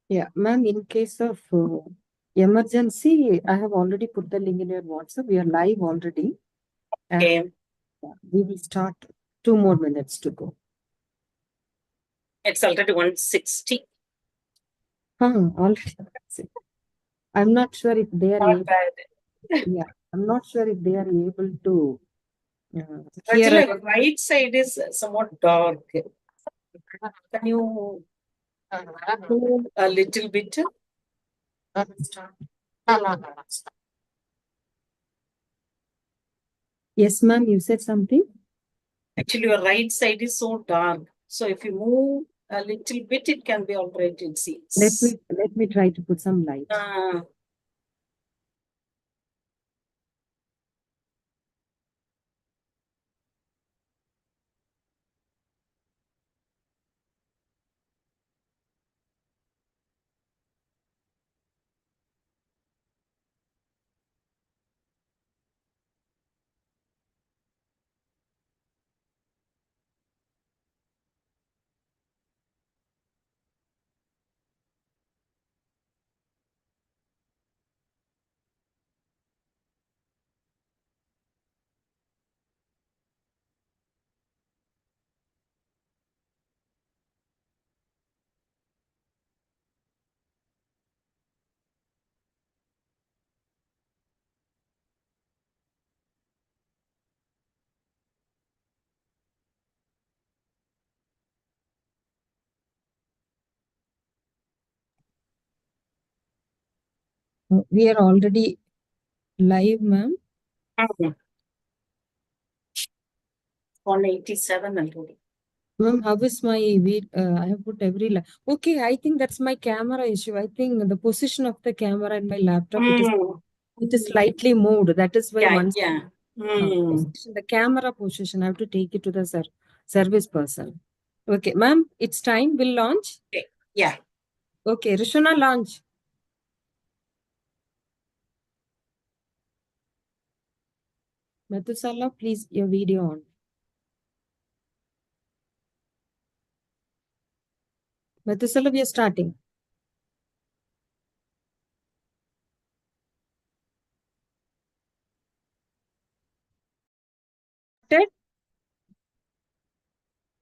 Yeah, ma'am, in case of emergency, I have already put the link in your WhatsApp. We are live already. Okay. And we will start 2 more minutes to go. It's already 160. Already. I'm not sure if they are Not able, bad. yeah, I'm not sure if they are able to hear Actually, us. our right side is somewhat dark. Can you move a little bit? Yes, ma'am, you said something? Actually, your right side is so dark. So if you move a little bit, it can be all right, it seems. Let me try to put some light. We are already live, ma'am. 187 already. Ma'am, how is my I have put every okay, I think that's my camera issue. I think the position of the camera in my laptop, it is slightly moved. That is why once the camera position, I have to take it to the service person. Okay, ma'am, it's time. We'll launch. Okay. Yeah. Okay, Rishuna, launch. Mathusala, please, your video on. Mathusala, we are starting.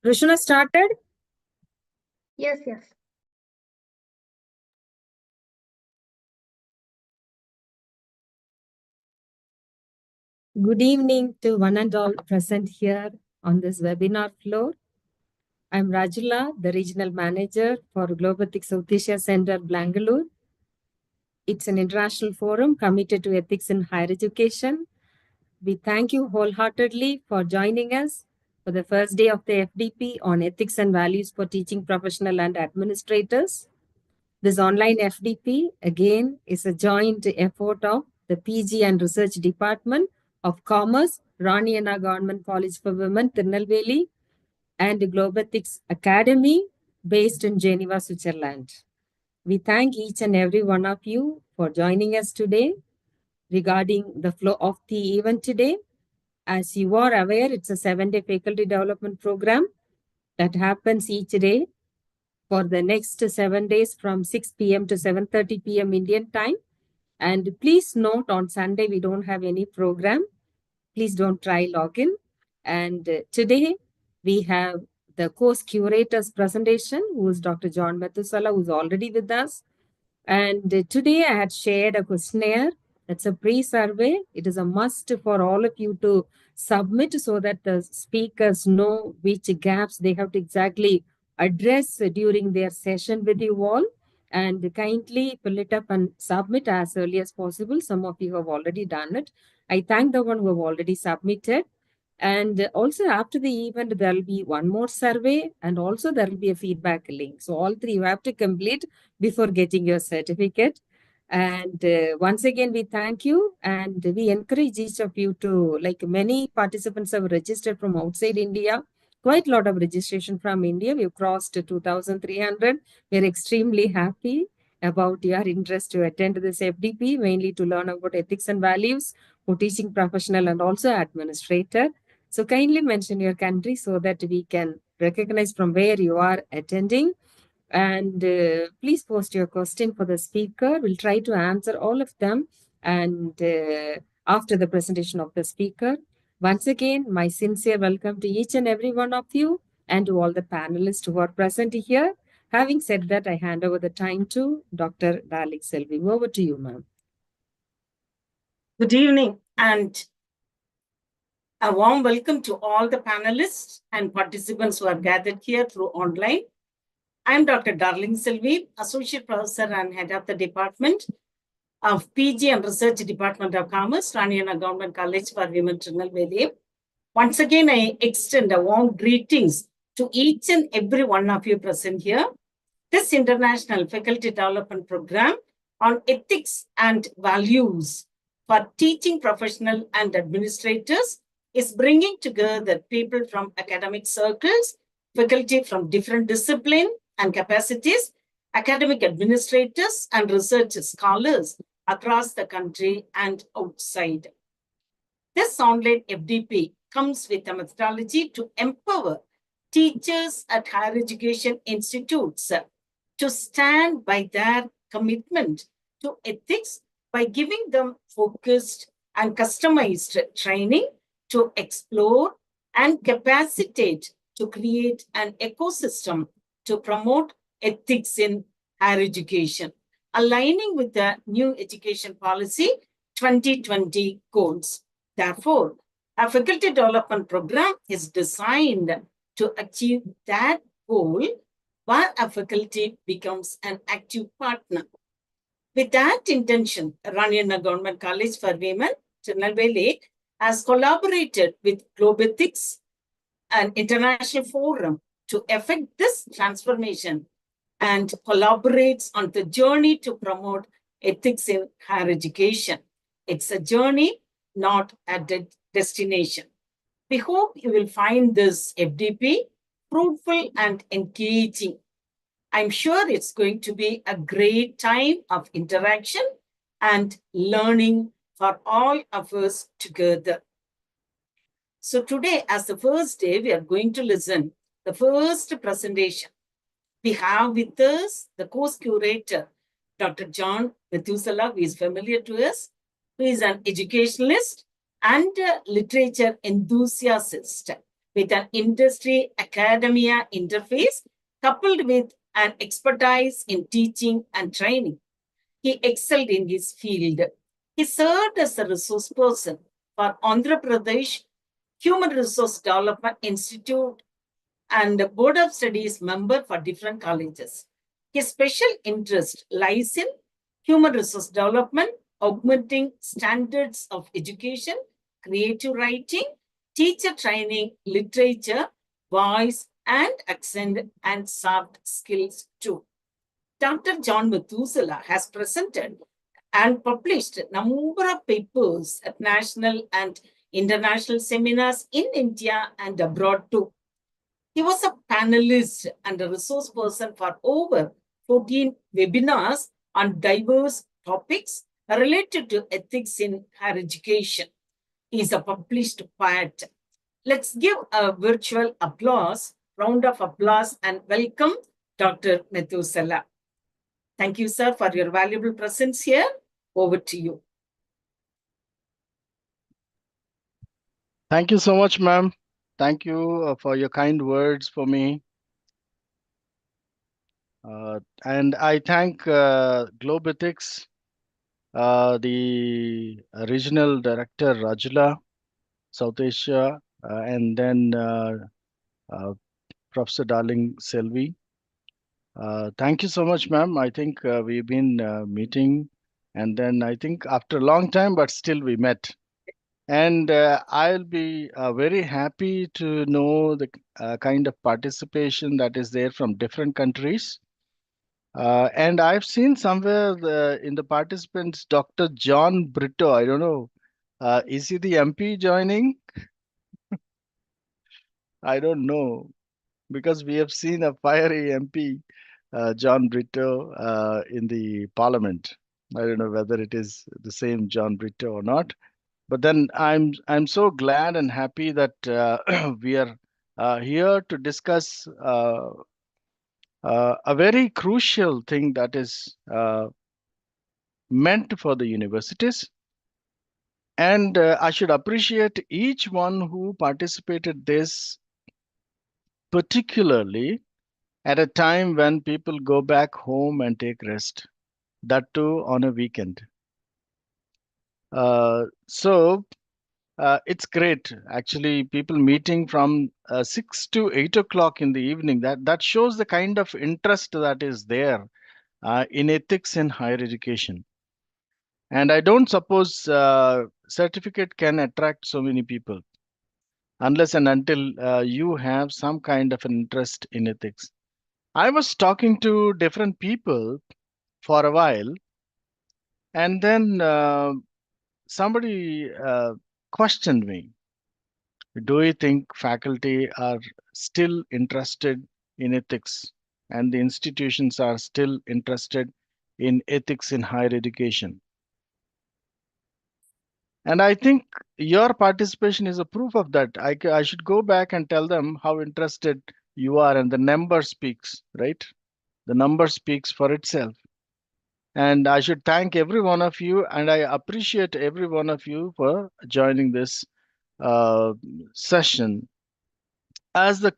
Rishuna started? Yes, yes. Good evening to one and all present here on this webinar floor. I'm Rajula, the Regional Manager for Global South Asia Center, Bangalore. It's an international forum committed to ethics in higher education. We thank you wholeheartedly for joining us for the first day of the FDP on ethics and values for teaching professionals and administrators. This online FDP, again, is a joint effort of the PG and Research Department of Commerce, Rani Anna Government College for Women, Tirunelveli, and Globethics Academy based in Geneva, Switzerland. We thank each and every one of you for joining us today regarding the flow of the event today. As you are aware, it's a 7-day faculty development program that happens each day for the next 7 days from 6 p.m. to 7:30 p.m. Indian time. And please note on Sunday, we don't have any program. Please don't try login. And today we have the course curator's presentation, who is Dr. John Mathusala, who's already with us. And today I had shared a questionnaire. That's a pre-survey. It is a must for all of you to submit so that the speakers know which gaps they have to exactly address during their session with you all. And kindly fill it up and submit as early as possible. Some of you have already done it. I thank the one who have already submitted. And also after the event, there will be one more survey and also there will be a feedback link. So all three you have to complete before getting your certificate. And once again, we thank you and we encourage each of you to, like many participants have registered from outside India, quite a lot of registration from India. We've crossed 2,300. We're extremely happy about your interest to attend this FDP, mainly to learn about ethics and values for teaching professional and also administrator. So kindly mention your country so that we can recognize from where you are attending. And please post your question for the speaker. We'll try to answer all of them and after the presentation of the speaker. Once again, my sincere welcome to each and every one of you and to all the panelists who are present here. Having said that, I hand over the time to Dr. Darling Selvi. Over to you, ma'am. Good evening and a warm welcome to all the panelists and participants who are gathered here through online. I am Dr. Darling Selvi, Associate Professor and Head of the Department of PG and Research Department of Commerce, Rani Anna Government College for Women, Tirunelveli. Once again, I extend a warm greetings to each and every one of you present here. This International Faculty Development Program on Ethics and Values for Teaching Professionals and Administrators is bringing together people from academic circles, faculty from different disciplines and capacities, academic administrators and research scholars across the country and outside. This online FDP comes with a methodology to empower teachers at higher education institutes to stand by their commitment to ethics by giving them focused and customized training to explore and capacitate to create an ecosystem to promote ethics in higher education, aligning with the new education policy 2020 goals. Therefore, a faculty development program is designed to achieve that goal where a faculty becomes an active partner. With that intention, Rani Anna Government College for Women, Tirunelveli, has collaborated with Globethics, an international forum, to effect this transformation and collaborates on the journey to promote ethics in higher education. It's a journey, not a destination. We hope you will find this FDP fruitful and engaging. I'm sure it's going to be a great time of interaction and learning for all of us together. So today, as the first day, we are going to listen the first presentation. We have with us the course curator, Dr. John Methuselah, who is familiar to us, who is an educationalist and a literature enthusiast with an industry academia interface coupled with an expertise in teaching and training. He excelled in his field. He served as a resource person for Andhra Pradesh Human Resource Development Institute and a Board of Studies member for different colleges. His special interest lies in human resource development, augmenting standards of education, creative writing, teacher training, literature, voice and accent, and soft skills too. Dr. John Methuselah has presented and published a number of papers at national and international seminars in India and abroad too. He was a panelist and a resource person for over 14 webinars on diverse topics related to ethics in higher education. He is a published poet. Let's give a virtual round of applause and welcome Dr. Methuselah. Thank you, sir, for your valuable presence here. Over to you. Thank you so much, ma'am. Thank you for your kind words for me. And I thank Globethics, the regional director, Rajula, South Asia, and then Professor Darling Selvi. Thank you so much, ma'am. I think we've been meeting, and then I think after a long time, but still we met. And I'll be very happy to know the kind of participation that is there from different countries. And I've seen somewhere in the participants, Dr. John Brito. I don't know. Is he the MP joining? I don't know, because we have seen a fiery MP, John Brito, in the parliament. I don't know whether it is the same John Brito or not. But then I'm so glad and happy that we are here to discuss a very crucial thing that is meant for the universities. And I should appreciate each one who participated this, particularly at a time when people go back home and take rest, that too on a weekend. So it's great, actually, people meeting from 6 to 8 o'clock in the evening. That shows the kind of interest that is there in ethics in higher education. And I don't suppose certificate can attract so many people unless and until you have some kind of an interest in ethics. I was talking to different people for a while, and then somebody questioned me. Do you think faculty are still interested in ethics and the institutions are still interested in ethics in higher education? And I think your participation is a proof of that. I should go back and tell them how interested you are, and the number speaks, right? The number speaks for itself. And I should thank every one of you, and I appreciate every one of you for joining this uh, session. As the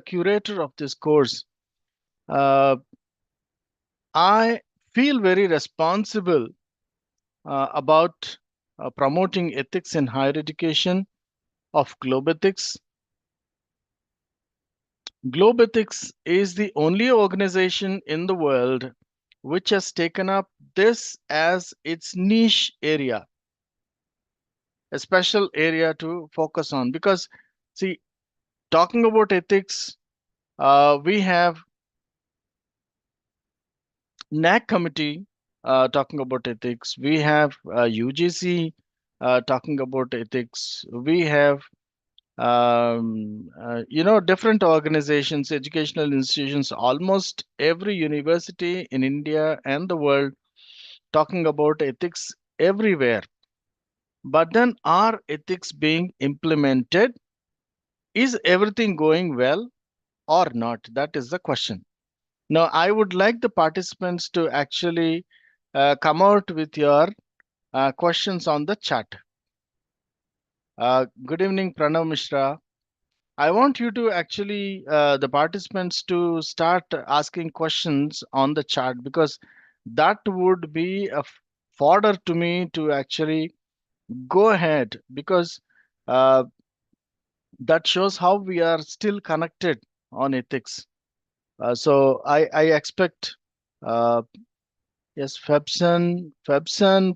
curator of this course, uh, I feel very responsible about promoting ethics in higher education of Globethics. Globethics is the only organization in the world which has taken up this as its niche area, a special area to focus on. Because, see, talking about ethics, we have NAC committee talking about ethics. We have UGC talking about ethics. We have different organizations, educational institutions, almost every university in India and the world talking about ethics everywhere. But then, are ethics being implemented? Is everything going well or not? That is the question. Now, I would like the participants to actually come out with your questions on the chat. Good evening, Pranav Mishra. I want you to actually, the participants to start asking questions on the chat, because that would be a fodder to me to actually go ahead, because uh, that shows how we are still connected on ethics. So I expect, uh, yes, Febson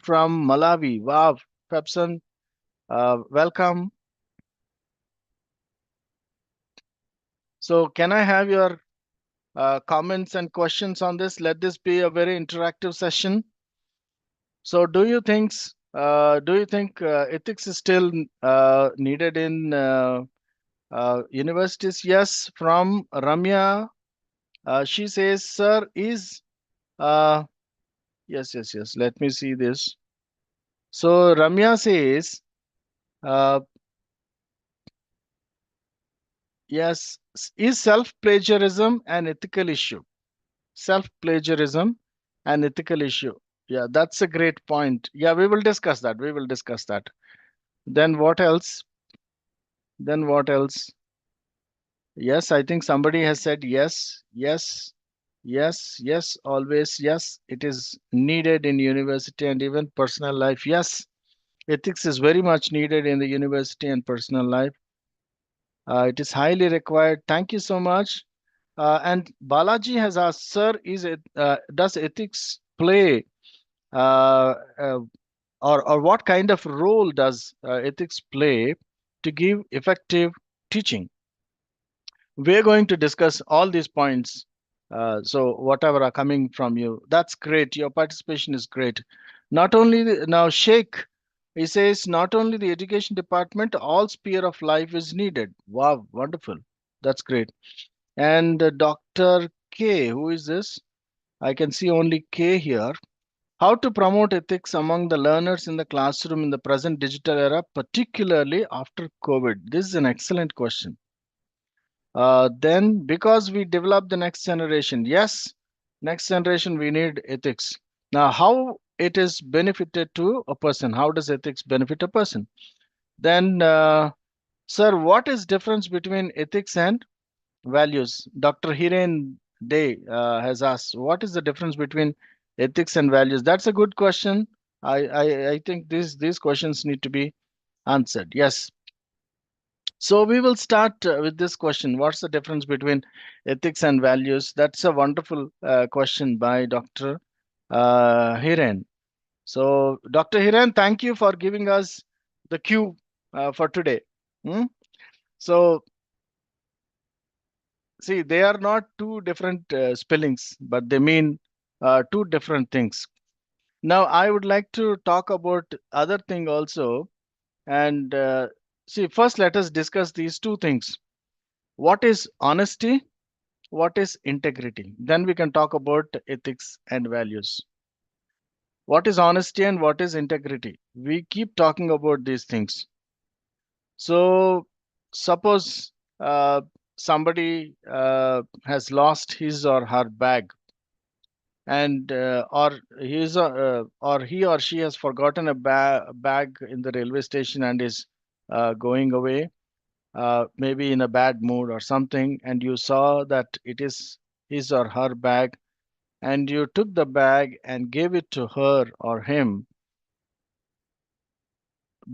from Malawi. Wow, Febson, welcome. So can I have your comments and questions on this? Let this be a very interactive session. So do you think ethics is still needed in universities? Yes, from Ramya. She says, sir, is yes. Let me see this. So Ramya says, uh, yes, is self-plagiarism an ethical issue? Self-plagiarism an ethical issue. Yeah, that's a great point. Yeah, we will discuss that. We will discuss that. Then what else? Then what else? Yes, I think somebody has said yes, always yes. It is needed in university and even personal life. Yes, ethics is very much needed in the university and personal life. It is highly required. Thank you so much. And Balaji has asked, sir, does ethics play uh, uh, or what kind of role does ethics play to give effective teaching? We're going to discuss all these points. So whatever are coming from you, that's great. Your participation is great. Not only now, Sheikh, he says not only the education department, all sphere of life is needed. Wow, wonderful. That's great. And Dr. K, who is this? I can see only K here. How to promote ethics among the learners in the classroom in the present digital era, particularly after COVID? This is an excellent question. Then because we develop the next generation, yes, next generation we need ethics. Now, how it is benefited to a person? How does ethics benefit a person? Then, sir, what is difference between ethics and values? Dr. Hiren Day has asked, what is the difference between ethics and values? That's a good question. I think these questions need to be answered. Yes. So we will start with this question. What's the difference between ethics and values? That's a wonderful question by Dr. Hiren. So, Dr. Hiren, thank you for giving us the cue for today. Hmm? So, see, they are not two different spellings, but they mean two different things. Now, I would like to talk about other thing also. And see, first let us discuss these two things. What is honesty? What is integrity? Then we can talk about ethics and values. What is honesty and what is integrity? We keep talking about these things. So, suppose somebody has lost his or her bag, and or he or she has forgotten a bag in the railway station and is going away, maybe in a bad mood or something, and you saw that it is his or her bag, and you took the bag and gave it to her or him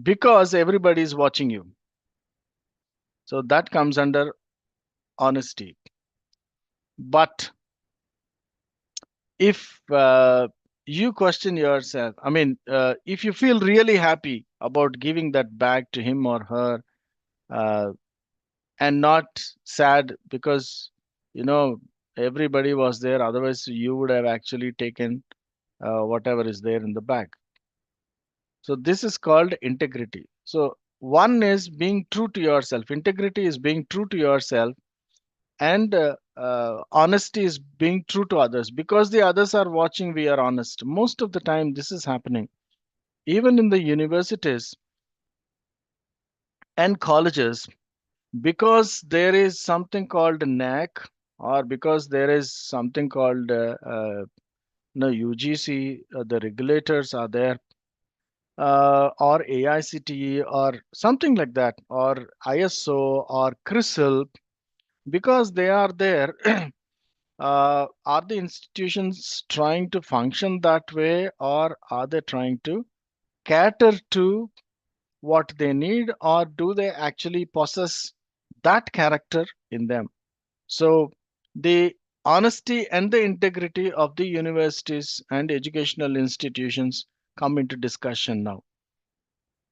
because everybody is watching you. So that comes under honesty. But if you question yourself, I mean, if you feel really happy about giving that bag to him or her, uh, and not sad because, you know, everybody was there, otherwise you would have actually taken whatever is there in the bag. So this is called integrity. So one is being true to yourself. Integrity is being true to yourself, and honesty is being true to others. Because the others are watching, we are honest. Most of the time, this is happening. Even in the universities and colleges, because there is something called NAC, or because there is something called no, UGC, the regulators are there, or AICTE or something like that, or ISO or CRISIL, because they are there, are the institutions trying to function that way, or are they trying to cater to what they need, or do they actually possess that character in them? So, the honesty and the integrity of the universities and educational institutions come into discussion now.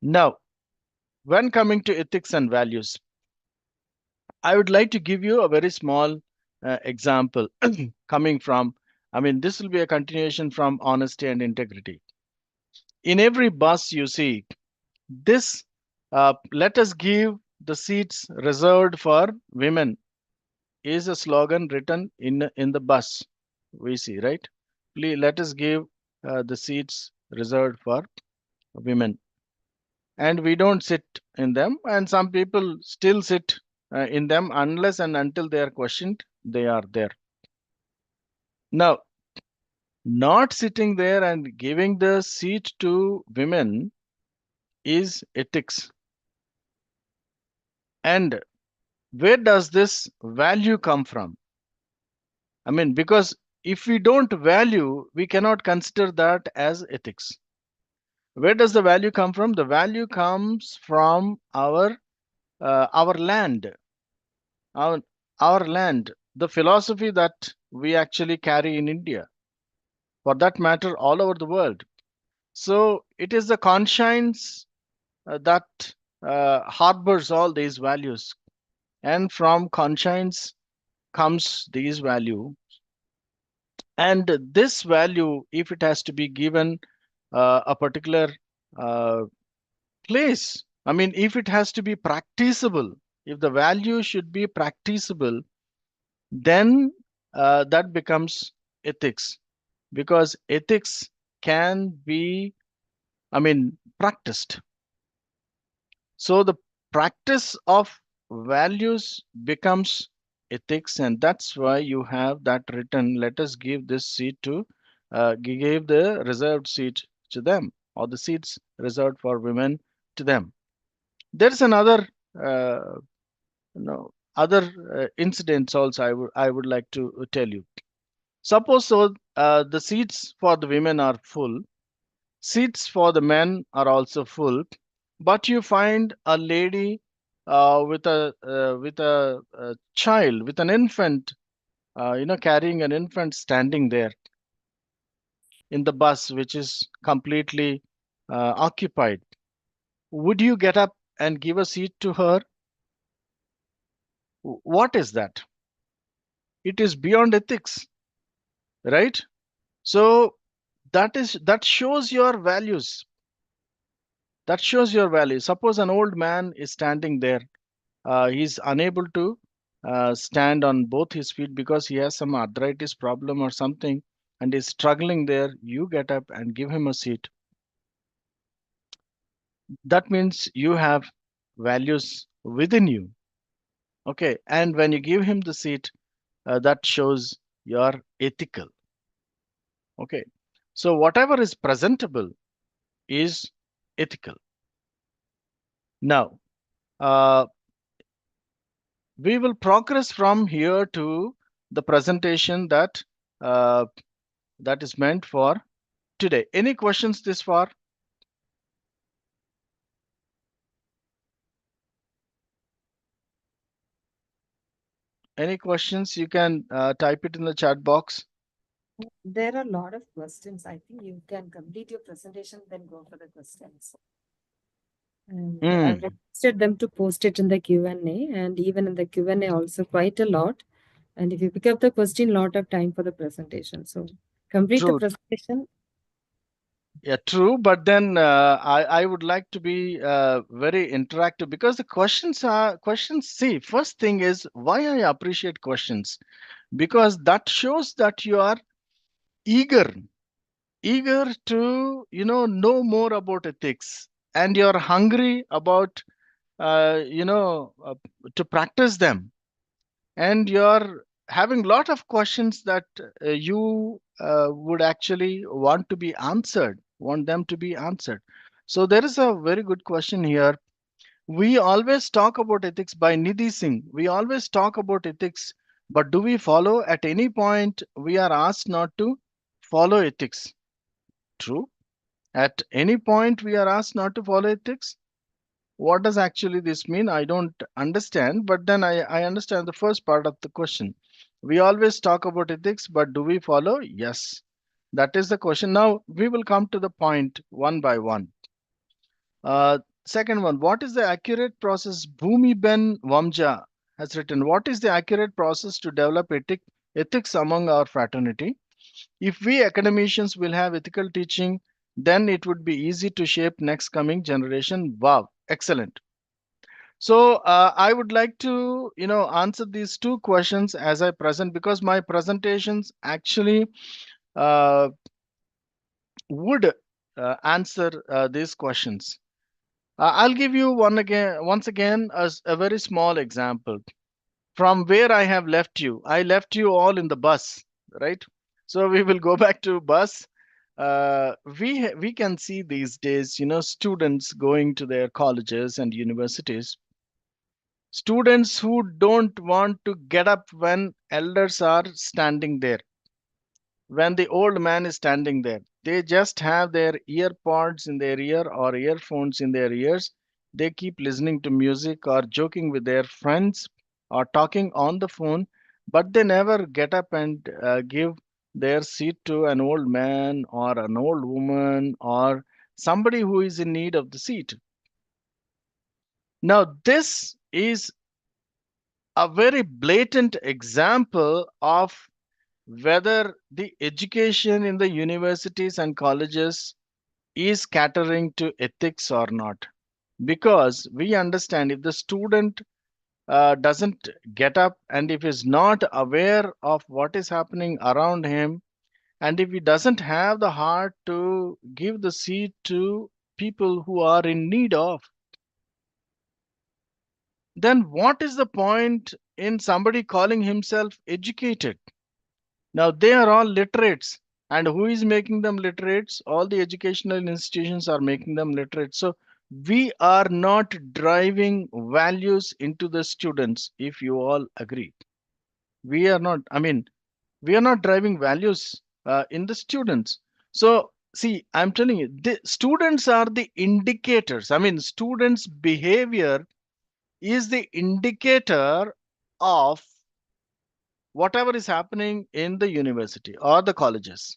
Now, when coming to ethics and values, I would like to give you a very small example coming from, I mean, this will be a continuation from honesty and integrity. In every bus you see, this, let us give the seats reserved for women, is a slogan written in the bus. We see, right? Please let us give the seats reserved for women. And we don't sit in them, and some people still sit in them unless and until they are questioned, they are there. Now, not sitting there and giving the seat to women is ethics. And where does this value come from? I mean, because if we don't value, we cannot consider that as ethics. Where does the value come from? The value comes from our land, our, our land, the philosophy that we actually carry in India, for that matter, all over the world. So it is the conscience that harbors all these values, and from conscience comes these value. And this value, if it has to be given a particular uh, place, I mean, if it has to be practicable, if the value should be practicable, then that becomes ethics, because ethics can be, I mean, practiced. So the practice of values becomes ethics, and that's why you have that written. Let us give this seat to, give the reserved seat to them, or the seats reserved for women to them. There's another, uh, other incidents also I would like to tell you. Suppose so, the seats for the women are full, seats for the men are also full, but you find a lady with a child, with an infant, carrying an infant standing there in the bus, which is completely occupied. Would you get up and give a seat to her? What is that? It is beyond ethics, right? So that shows your values. That shows your values. Suppose an old man is standing there. He's unable to stand on both his feet because he has some arthritis problem or something, and is struggling there. You get up and give him a seat. That means you have values within you. Okay. And when you give him the seat, that shows you're ethical. Okay. So whatever is presentable is ethical. Now, uh, we will progress from here to the presentation uh, that is meant for today. Any questions this far? Any questions? You can type it in the chat box. There are a lot of questions. I think you can complete your presentation, then go for the questions. And I've requested them to post it in the Q&A, and even in the Q&A also quite a lot. And if you pick up the question, lot of time for the presentation. So complete the True. presentation. Yeah, true. But then I would like to be very interactive, because the questions. See, first thing is why I appreciate questions, because that shows that you are eager, eager to, know more about ethics, and you're hungry about, to practice them, and you're having a lot of questions that you would actually want them to be answered. So there is a very good question here. We always talk about ethics by Nidhi Singh. We always talk about ethics, but do we follow? At any point we are asked not to follow ethics. True. At any point we are asked not to follow ethics. What does actually this mean? I don't understand, but then I understand the first part of the question. We always talk about ethics, but do we follow? Yes. That is the question. Now we will come to the point one by one. Second one, what is the accurate process? Bhumi Ben Vamja has written, what is the accurate process to develop ethics among our fraternity? If we academicians will have ethical teaching, then it would be easy to shape next coming generation. Wow, excellent. So I would like to, answer these two questions as I present, because my presentations actually uh, would answer these questions. I'll give you once again, a very small example from where I have left you. I left you all in the bus, right? So we will go back to bus. We can see these days, students going to their colleges and universities. Students who don't want to get up when elders are standing there, when the old man is standing there. They just have their ear pods in their ear or earphones in their ears. They keep listening to music or joking with their friends or talking on the phone, but they never get up and give their seat to an old man or an old woman or somebody who is in need of the seat. Now, this is a very blatant example of whether the education in the universities and colleges is catering to ethics or not. Because we understand, if the student doesn't get up, and if he's not aware of what is happening around him, and if he doesn't have the heart to give the seat to people who are in need of, then what is the point in somebody calling himself educated? Now they are all literates. And who is making them literates? All the educational institutions are making them literate. So we are not driving values into the students, if you all agree. We are not, I mean, we are not driving values in the students. So see, I'm telling you, the students are the indicators. I mean, students' behavior is the indicator of whatever is happening in the university or the colleges.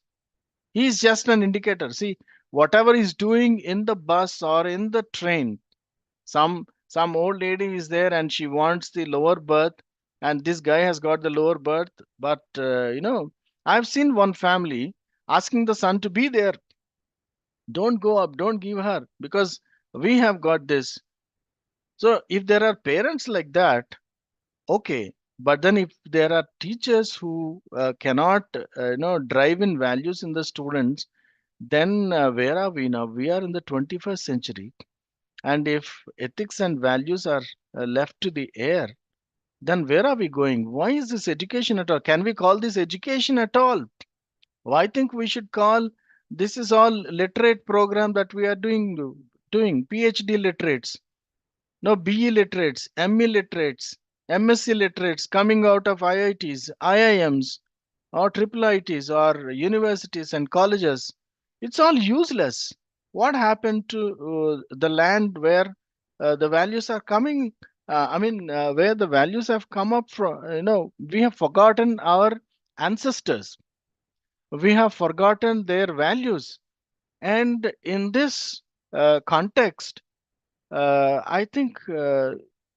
He's just an indicator. See, whatever he's doing in the bus or in the train, some old lady is there and she wants the lower berth, and this guy has got the lower berth. But I've seen one family asking the son to be there. Don't go up, don't give her, because we have got this. So if there are parents like that, okay. But then if there are teachers who cannot drive in values in the students, then where are we now? We are in the 21st century. And if ethics and values are left to the air, then where are we going? Why is this education at all? Can we call this education at all? Well, I think we should call this is all literate program that we are doing PhD literates, no BE literates, ME literates, MSc literates coming out of IITs, IIMs, or triple IITs, or universities and colleges. It's all useless. What happened to the land where the values are coming? Where the values have come up from? We have forgotten our ancestors. We have forgotten their values. And in this context, I think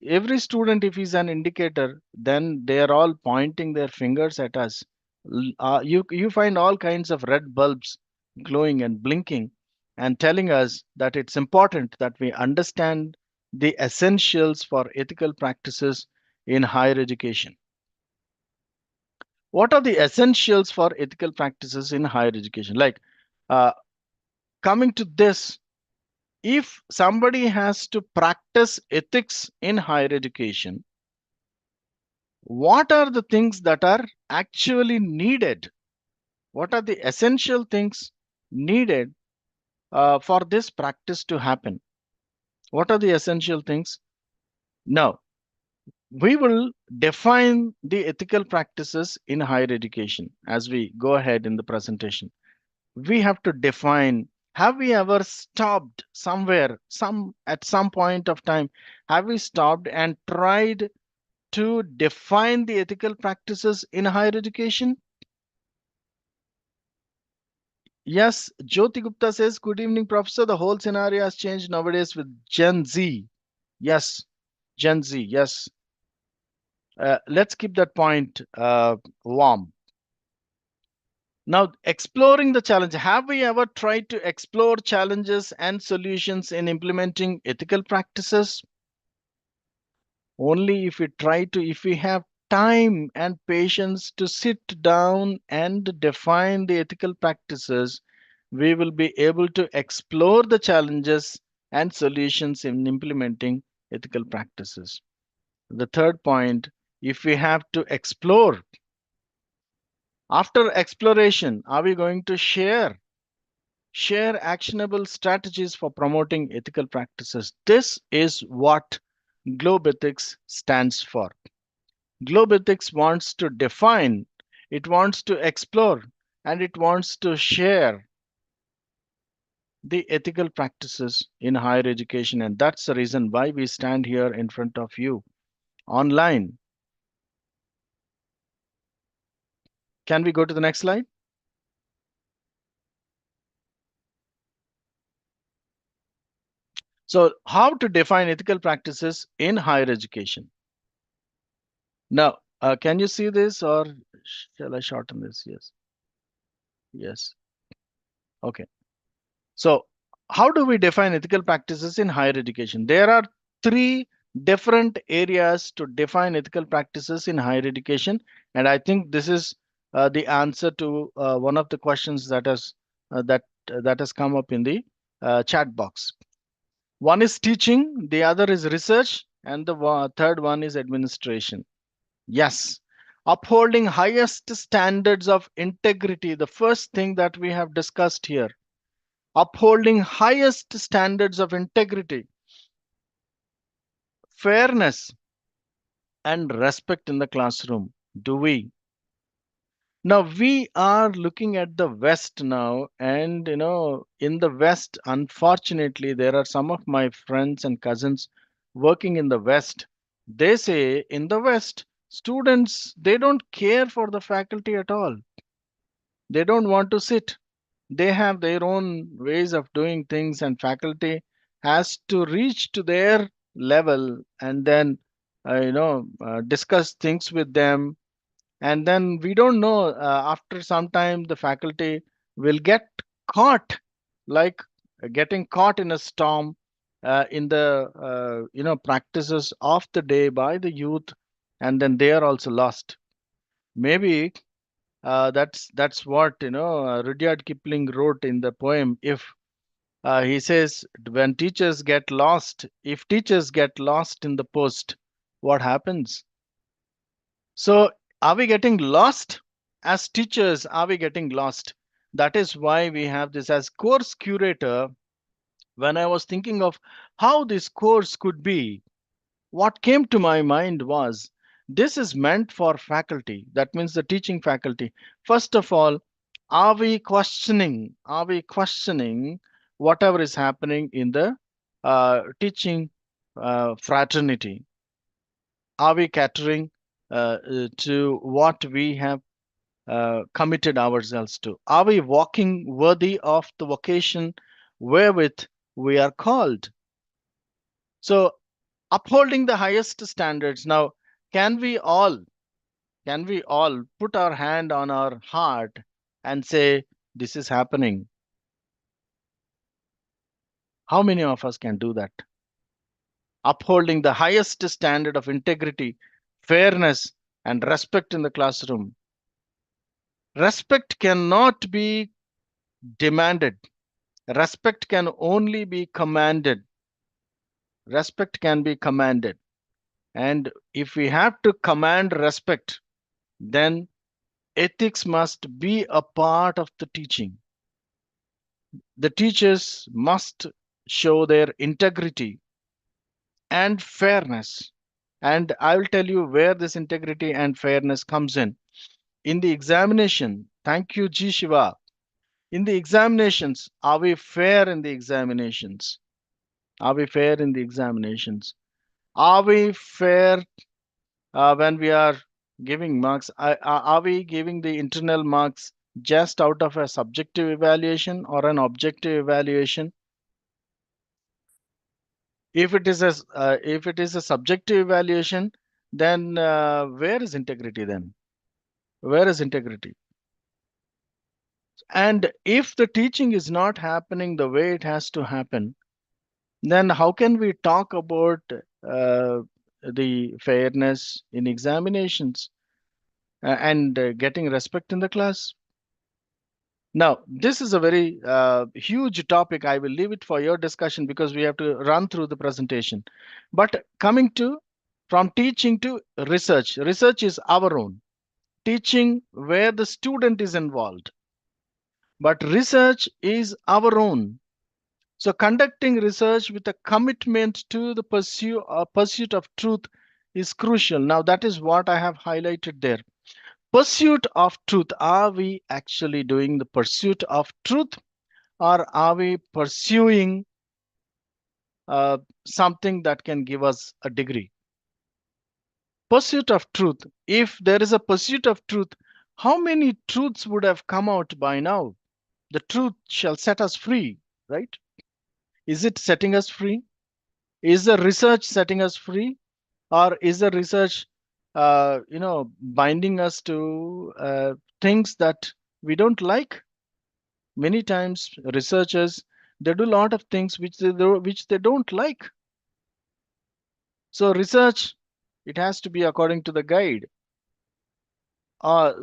every student, if he's an indicator, then they are all pointing their fingers at us. You find all kinds of red bulbs glowing and blinking and telling us that it's important that we understand the essentials for ethical practices in higher education. What are the essentials for ethical practices in higher education? Like coming to this, if somebody has to practice ethics in higher education, what are the things that are actually needed? What are the essential things needed for this practice to happen? What are the essential things? Now, we will define the ethical practices in higher education as we go ahead in the presentation. We have to define, have we ever stopped somewhere, at some point of time, have we stopped and tried to define the ethical practices in higher education? Yes, Jyoti Gupta says, good evening, Professor. The whole scenario has changed nowadays with Gen Z. Yes, Gen Z, yes. Let's keep that point warm. Now, exploring the challenge. Have we ever tried to explore challenges and solutions in implementing ethical practices? Only if we have time and patience to sit down and define the ethical practices, we will be able to explore the challenges and solutions in implementing ethical practices. The third point, if we have to explore, after exploration, are we going to share actionable strategies for promoting ethical practices? This is what Globe Ethics stands for. Globe Ethics wants to define, it wants to explore, and it wants to share the ethical practices in higher education. And that's the reason why we stand here in front of you online. Can we go to the next slide? So how to define ethical practices in higher education? Now, can you see this, or shall I shorten this? Yes. Yes. Okay. So how do we define ethical practices in higher education? There are three different areas to define ethical practices in higher education. And I think this is the answer to one of the questions that has come up in the chat box. One is teaching, the other is research, and the third one is administration. Yes, upholding highest standards of integrity, the first thing that we have discussed here. Upholding highest standards of integrity, fairness, and respect in the classroom. Do we? Now we are looking at the West now, and in the West, unfortunately, there are some of my friends and cousins working in the West. They say in the West, students, they don't care for the faculty at all. They don't want to sit. They have their own ways of doing things, and faculty has to reach to their level and then discuss things with them. And then we don't know, after some time the faculty will get caught, like getting caught in a storm, in the practices of the day by the youth, and then they are also lost. Maybe that's what Rudyard Kipling wrote in the poem. If he says, when teachers get lost, if teachers get lost in the post, what happens? So, are we getting lost? As teachers, are we getting lost? That is why we have this as course curator. When I was thinking of how this course could be, what came to my mind was, this is meant for faculty. That means the teaching faculty. First of all, are we questioning? Are we questioning whatever is happening in the teaching fraternity? Are we catering to what we have committed ourselves to? Are we walking worthy of the vocation wherewith we are called? So, upholding the highest standards. Now, can we all put our hand on our heart and say, this is happening? How many of us can do that? Upholding the highest standard of integrity, fairness, and respect in the classroom. Respect cannot be demanded. Respect can only be commanded. Respect can be commanded. And if we have to command respect, then ethics must be a part of the teaching. The teachers must show their integrity and fairness. And I will tell you where this integrity and fairness comes in. In the examination, thank you, G. Shiva. In the examinations, are we fair in the examinations? Are we fair in the examinations? Are we fair when we are giving marks? Are we giving the internal marks just out of a subjective evaluation or an objective evaluation? If it is a subjective evaluation, then where is integrity then? Where is integrity? And if the teaching is not happening the way it has to happen, then how can we talk about the fairness in examinations and getting respect in the class? Now, this is a very huge topic. I will leave it for your discussion because we have to run through the presentation. But coming to from teaching to research, research is our own. Teaching where the student is involved. But research is our own. So conducting research with a commitment to the pursuit of truth is crucial. Now that is what I have highlighted there. Pursuit of truth. Are we actually doing the pursuit of truth, or are we pursuing something that can give us a degree? Pursuit of truth. If there is a pursuit of truth, how many truths would have come out by now? The truth shall set us free, right? Is it setting us free? Is the research setting us free, or is the research, binding us to things that we don't like? Many times, researchers, they do a lot of things which they don't like. So research, it has to be according to the guide.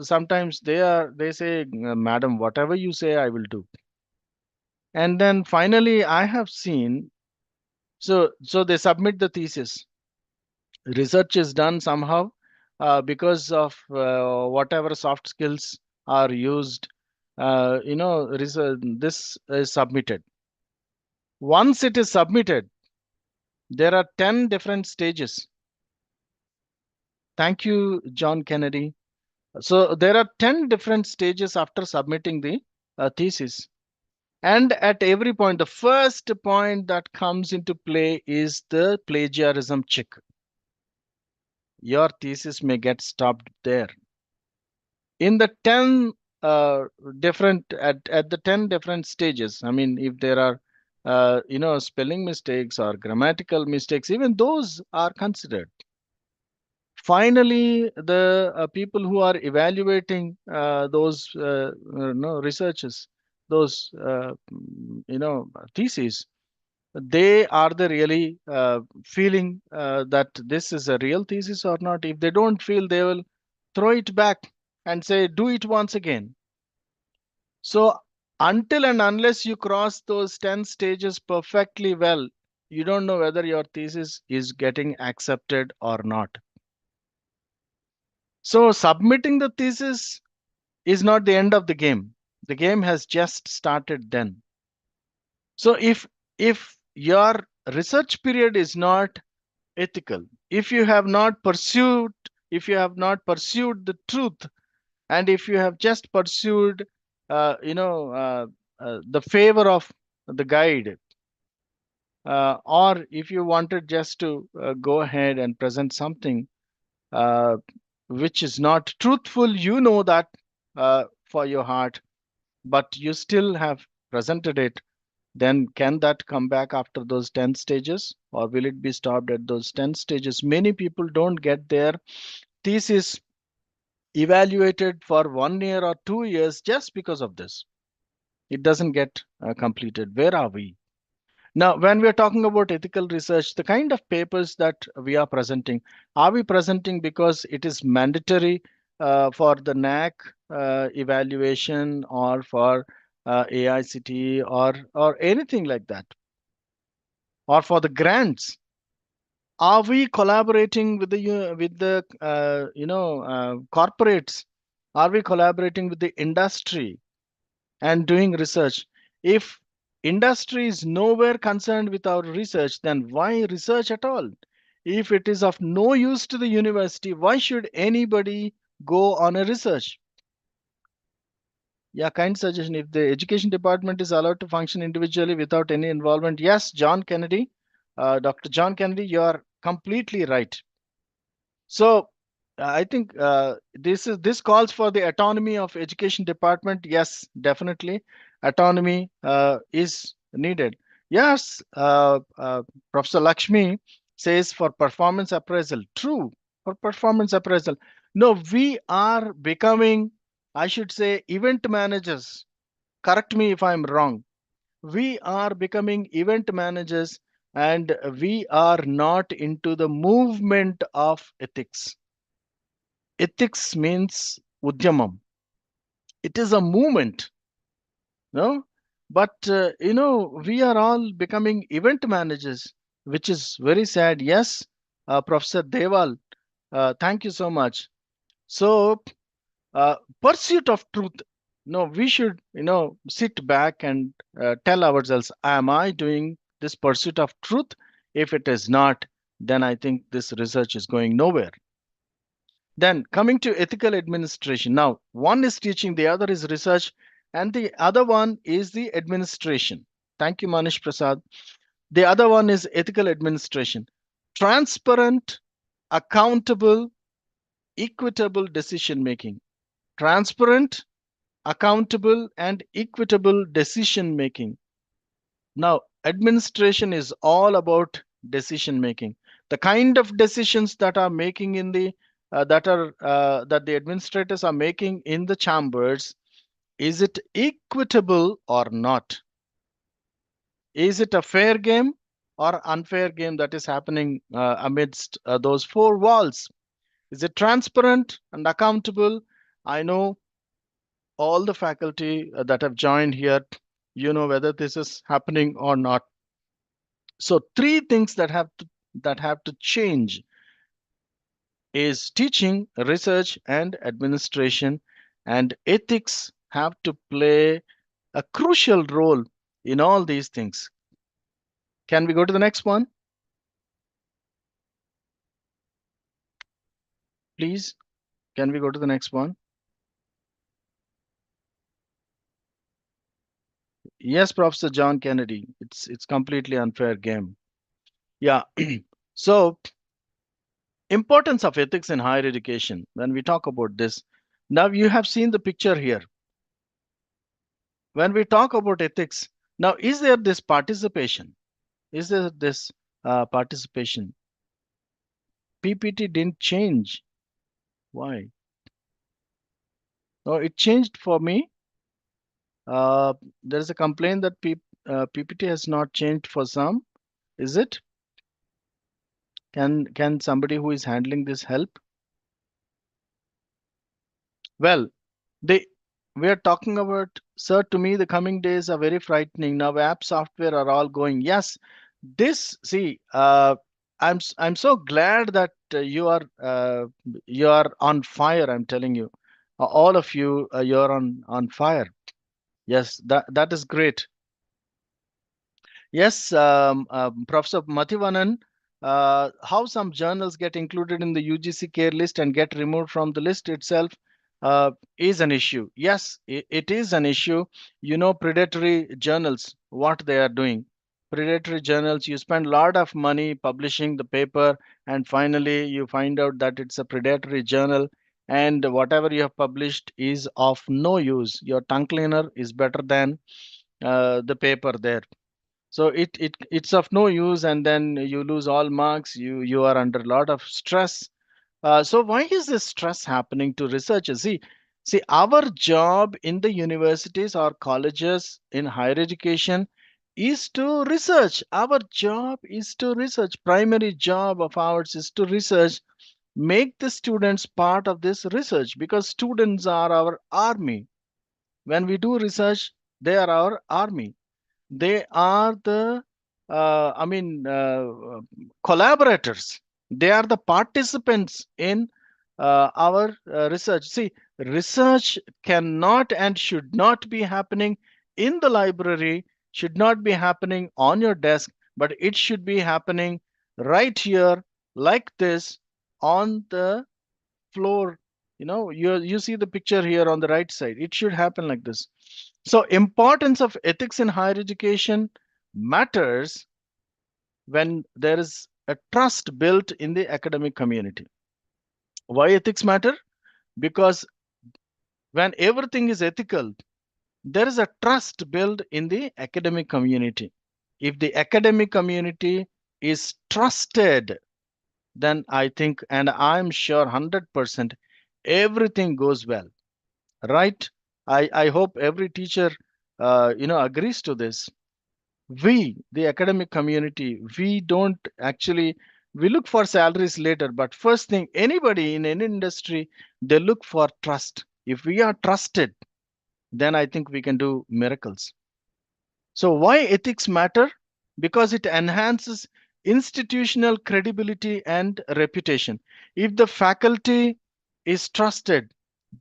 Sometimes they say, madam, whatever you say, I will do. And then finally, I have seen, so they submit the thesis. research is done somehow because of whatever soft skills are used. This is submitted. Once it is submitted, there are 10 different stages. Thank you, John Kennedy. So there are 10 different stages after submitting the thesis. And at every point, the first point that comes into play is the plagiarism check. Your thesis may get stopped there. In the 10 at the 10 different stages, I mean, if there are spelling mistakes or grammatical mistakes, even those are considered. Finally, the people who are evaluating those researches, those theses, they are the really feeling that this is a real thesis or not. If they don't feel, they will throw it back and say, do it once again. So until and unless you cross those 10 stages perfectly well, you don't know whether your thesis is getting accepted or not. So submitting the thesis is not the end of the game. The game has just started then. So if your research period is not ethical, if you have not pursued the truth, and if you have just pursued the favor of the guide, or if you wanted just to go ahead and present something which is not truthful, you know that for your heart, but you still have presented it, then can that come back after those 10 stages, or will it be stopped at those 10 stages? Many people don't get their thesis evaluated for 1 year or 2 years just because of this. It doesn't get completed. Where are we? Now, when we're talking about ethical research, the kind of papers that we are presenting, are we presenting because it is mandatory for the NAC evaluation, or for AICTE, or anything like that, or for the grants? Are we collaborating with the corporates? Are we collaborating with the industry and doing research? If industry is nowhere concerned with our research, then why research at all? If it is of no use to the university, why should anybody go on a research? Yeah, kind suggestion. If the education department is allowed to function individually without any involvement, yes, John Kennedy, Dr. John Kennedy, you are completely right. So I think this calls for the autonomy of education department. Yes, definitely, autonomy is needed. Yes, Professor Lakshmi says for performance appraisal. True, for performance appraisal. No, we are becoming, I should say, event managers. Correct me if I'm wrong. We are becoming event managers, and we are not into the movement of ethics. Ethics means udyamam. It is a movement, no? But we are all becoming event managers, which is very sad. Yes, Professor Deval, thank you so much. So, pursuit of truth. No, we should, sit back and tell ourselves, am I doing this pursuit of truth? If it is not, then I think this research is going nowhere. Then coming to ethical administration. Now, one is teaching, the other is research, and the other one is the administration. Thank you, Manish Prasad. The other one is ethical administration. Transparent, accountable, equitable decision making. Transparent, accountable, and equitable decision making. Now, administration is all about decision making. The kind of decisions that are making in the that the administrators are making in the chambers, is it equitable or not? Is it a fair game or unfair game that is happening amidst those four walls? Is it transparent and accountable? I know all the faculty that have joined here, you know whether this is happening or not. So three things that have to change is teaching, research, and administration, and ethics have to play a crucial role in all these things. Can we go to the next one, please? Can we go to the next one? Yes, Professor John Kennedy. It's completely unfair game. Yeah. So importance of ethics in higher education. When we talk about this, now you have seen the picture here. When we talk about ethics, now is there this participation? Is there this participation? PPT didn't change. Why? Oh, it changed for me. There is a complaint that PPT has not changed for some. Is it? Can somebody who is handling this help? Well, they we are talking about, sir, to me the coming days are very frightening. Now app software are all going. Yes, this see, I'm so glad that you are on fire. I'm telling you, all of you, you're on fire. Yes, that is great. Yes, Professor Mathivanan, how some journals get included in the UGC care list and get removed from the list itself is an issue. Yes, it is an issue. You know, predatory journals, what they are doing. Predatory journals, you spend a lot of money publishing the paper, and finally you find out that it's a predatory journal, and whatever you have published is of no use. Your tongue cleaner is better than the paper there, so it's of no use, and then you lose all marks. You are under a lot of stress. So why is this stress happening to researchers? See, our job in the universities or colleges in higher education is to research. Our job is to research. Primary job of ours is to research. Make the students part of this research, because students are our army. When we do research, they are our army. They are the I mean collaborators. They are the participants in our research. See, research cannot and should not be happening in the library, should not be happening on your desk, but it should be happening right here, like this, on the floor. You see the picture here on the right side. It should happen like this. So importance of ethics in higher education matters when there is a trust built in the academic community. Why ethics matter? Because when everything is ethical, there is a trust built in the academic community. If the academic community is trusted, then I think, and I'm sure 100%, everything goes well, right? I hope every teacher agrees to this. We, the academic community, we don't actually, we look for salaries later, but first thing, anybody in any industry, they look for trust. If we are trusted, then I think we can do miracles. So why ethics matter? Because it enhances institutional credibility and reputation. If the faculty is trusted,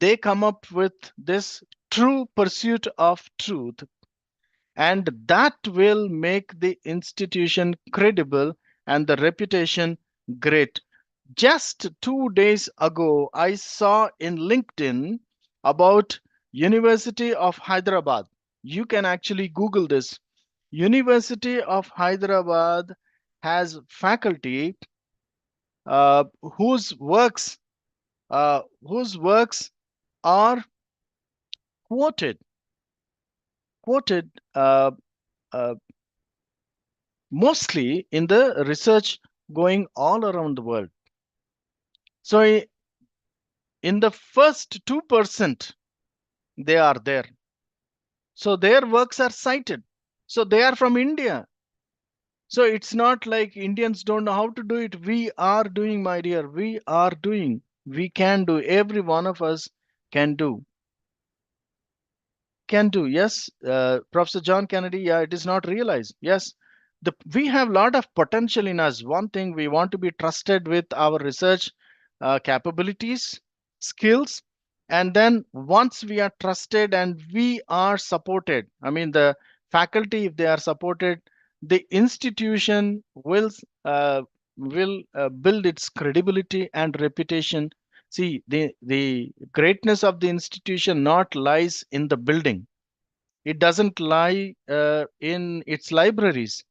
they come up with this true pursuit of truth, and that will make the institution credible and the reputation great. Just 2 days ago, I saw in LinkedIn about University of Hyderabad. You can actually Google this. University of Hyderabad has faculty uh, whose works whose works are quoted quoted uh, mostly in the research going all around the world. So in the first 2%, they are there. So their works are cited. So they are from India. So it's not like Indians don't know how to do it. We are doing, my dear. We are doing. We can do. Every one of us can do. Can do. Yes, Professor John Kennedy. Yeah, it is not realized. Yes, we have a lot of potential in us. One thing, we want to be trusted with our research. capabilities, skills, and then once we are trusted and we are supported, I mean the faculty, if they are supported, the institution will build its credibility and reputation. See, the greatness of the institution not lies in the building. It doesn't lie in its libraries.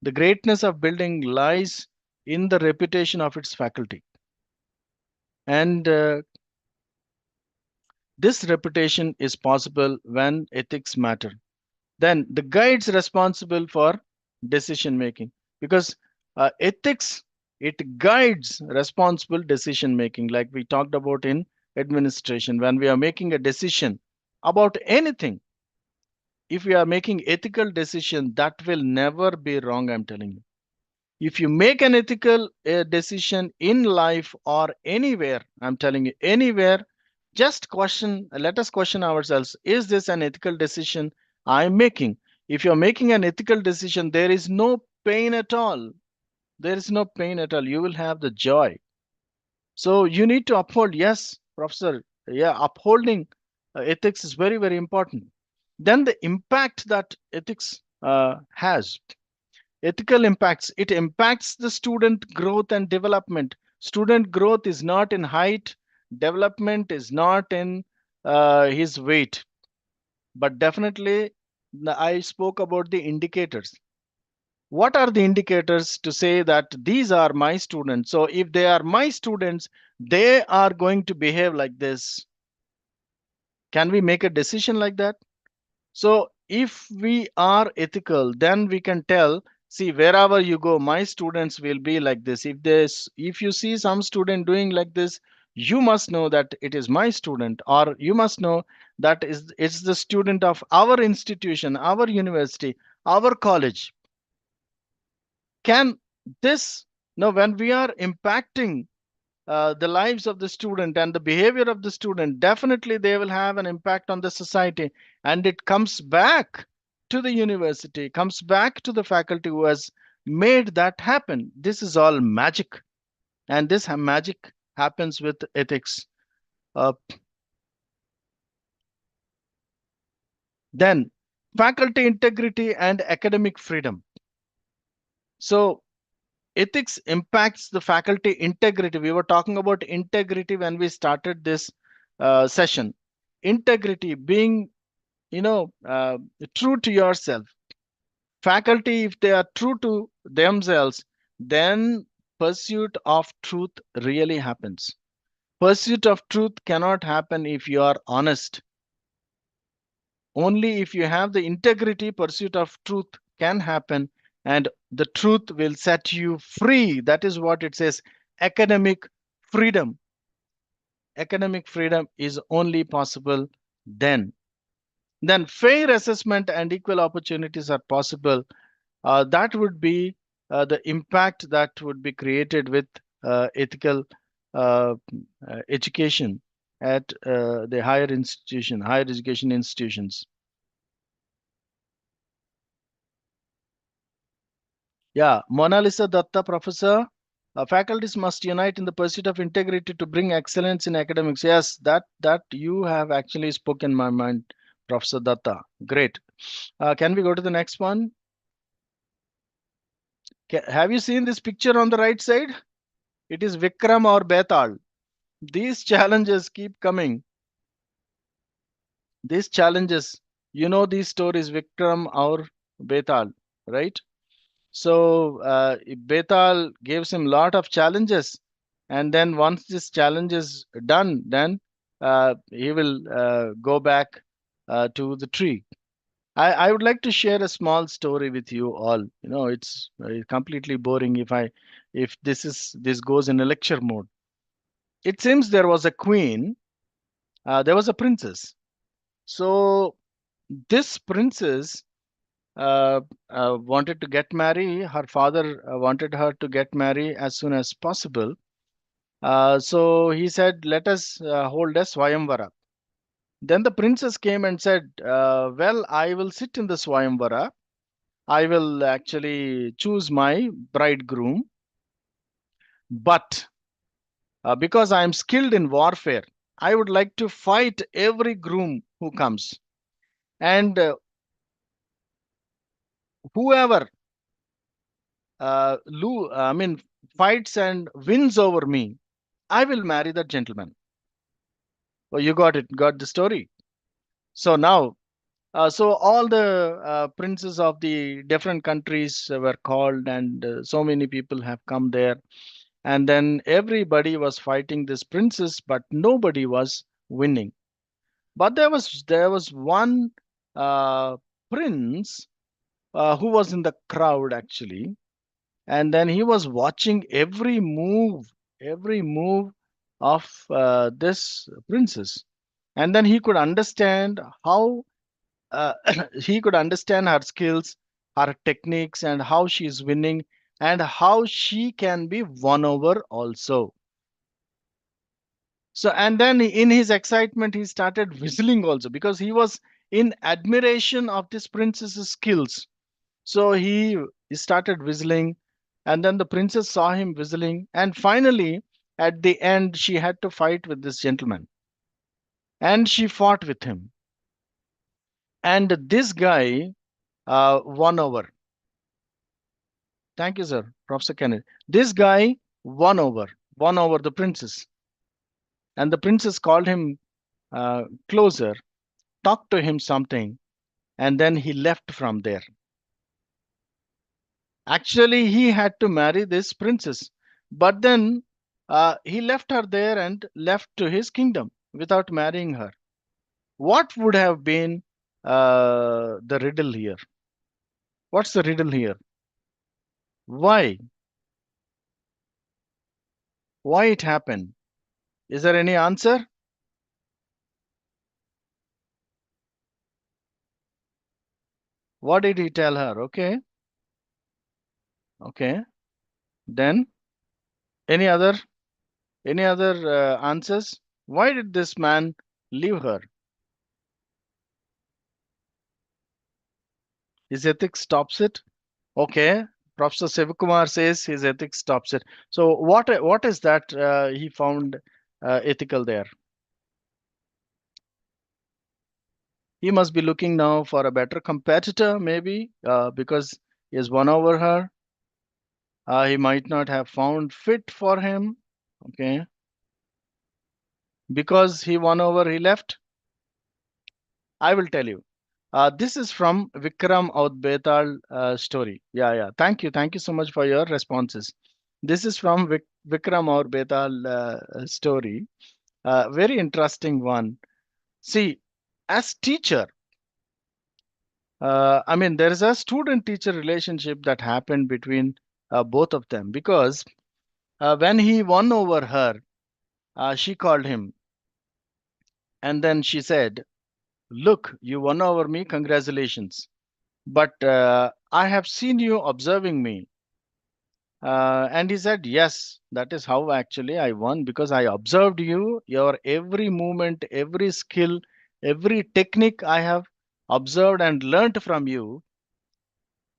The greatness of building lies in the reputation of its faculty. And this reputation is possible when ethics matter. Then the guide's responsible for decision making, because ethics, it guides responsible decision making, like we talked about in administration. When we are making a decision about anything, if we are making ethical decision, that will never be wrong, I'm telling you. If you make an ethical decision in life or anywhere, I'm telling you, anywhere, just question, let us question ourselves, is this an ethical decision I'm making? If you're making an ethical decision, there is no pain at all. There is no pain at all. You will have the joy. So you need to uphold. Yes, Professor. Yeah, upholding ethics is very, very important. Then the impact that ethics has. Ethical impacts. It impacts the student growth and development. Student growth is not in height. Development is not in his weight. But definitely, I spoke about the indicators. What are the indicators to say that these are my students? So if they are my students, they are going to behave like this. Can we make a decision like that? So if we are ethical, then we can tell, see, wherever you go, my students will be like this. If you see some student doing like this, you must know that it is my student, or you must know that it's the student of our institution, our university, our college. Can this, now when we are impacting the lives of the student and the behavior of the student, definitely they will have an impact on the society, and it comes back to the university, comes back to the faculty who has made that happen. This is all magic, and this magic happens with ethics. Then faculty integrity and academic freedom. So ethics impacts the faculty integrity. We were talking about integrity when we started this session. Integrity, being, true to yourself. Faculty, if they are true to themselves, then pursuit of truth really happens. Pursuit of truth cannot happen if you are honest. Only if you have the integrity, pursuit of truth can happen, and the truth will set you free. That is what it says. Academic freedom. Academic freedom is only possible then. Then fair assessment and equal opportunities are possible. That would be the impact that would be created with ethical education at the higher education institutions. Yeah, Mona Lisa Datta, professor. Faculties must unite in the pursuit of integrity to bring excellence in academics. Yes, that you have actually spoken my mind, Professor Datta. Great. Can we go to the next one? Have you seen this picture on the right side? It is Vikram or Betal. These challenges keep coming. These challenges, you know these stories, Vikram or Betal, right? So Betal gives him a lot of challenges, and then once this challenge is done, then he will go back to the tree. I would like to share a small story with you all. You know, it's completely boring if this goes in a lecture mode. It seems there was a queen, there was a princess. So this princess wanted to get married. Her father wanted her to get married as soon as possible. So he said, let us hold a Swayamvara. Then the princess came and said, well, I will sit in the Swayamvara. I will actually choose my bridegroom. But because I am skilled in warfare. I would like to fight every groom who comes. And whoever fights and wins over me, I will marry that gentleman. Oh, you got it, got the story. So now, so all the princes of the different countries were called, and so many people have come there. And then everybody was fighting this princess, but nobody was winning. But there was one prince who was in the crowd actually, and then he was watching every move of this princess, and then he could understand how uh, he could understand her skills, her techniques, and how she is winning, and how she can be won over also. So, and then in his excitement, he started whistling also because he was in admiration of this princess's skills. So he started whistling, and then the princess saw him whistling, and finally, at the end, she had to fight with this gentleman, and she fought with him. And this guy won over. Thank you, sir, Professor Kenneth. This guy won over the princess, and the princess called him closer, talked to him something, and then he left from there. Actually, he had to marry this princess, but then he left her there and left to his kingdom without marrying her. What would have been the riddle here? What's the riddle here? Why? Why it happened? Is there any answer? What did he tell her? Okay. Okay. Then any other answers? Why did this man leave her? His ethics stops it. Okay. Professor Sivakumar says his ethics stops it. So what is that he found ethical there? He must be looking now for a better competitor, maybe, because he has won over her. He might not have found fit for him. Okay. Because he won over, he left. I will tell you. This is from Vikram Aur Betal story. Yeah. Thank you so much for your responses. This is from Vikram Aur Betal story. Very interesting one. See, as teacher, there is a student-teacher relationship that happened between both of them, because when he won over her, she called him, and then she said, "Look, you won over me, congratulations. But I have seen you observing me." And he said, "Yes, that is how actually I won, because I observed you, your every movement, every skill, every technique I have observed and learnt from you.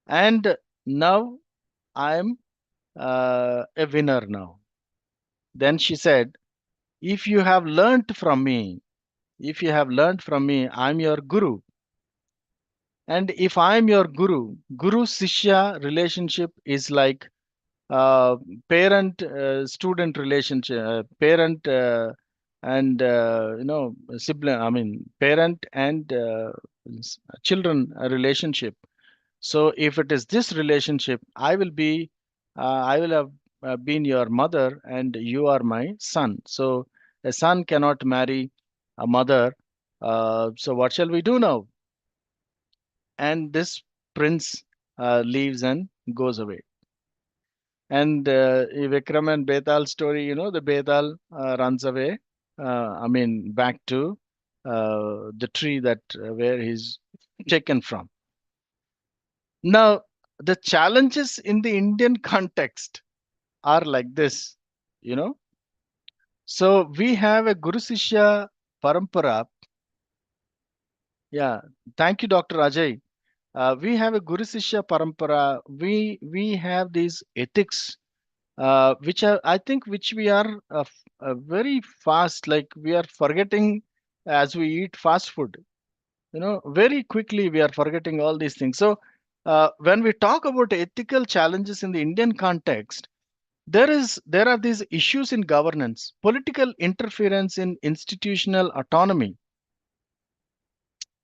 And now I'm a winner now." Then she said, "If you have learnt from me, I'm your guru. And if I'm your guru Sishya relationship is like uh, parent student relationship, parent and sibling, parent and children relationship. So if it is this relationship, I will have been your mother and you are my son. So a son cannot marry a mother. So what shall we do now?" And this prince leaves and goes away. And Vikram and Betal story, the Betal runs away, back to the tree that where he's taken from. Now, the challenges in the Indian context are like this, you know. So we have a Guru Sishya Parampara. Yeah, thank you, Dr. Ajay. We have a Guru Sishya Parampara. We have these ethics which are, I think, which we are very fast, like we are forgetting as we eat fast food. Very quickly we are forgetting all these things. So when we talk about ethical challenges in the Indian context, there are these issues in governance, political interference in institutional autonomy.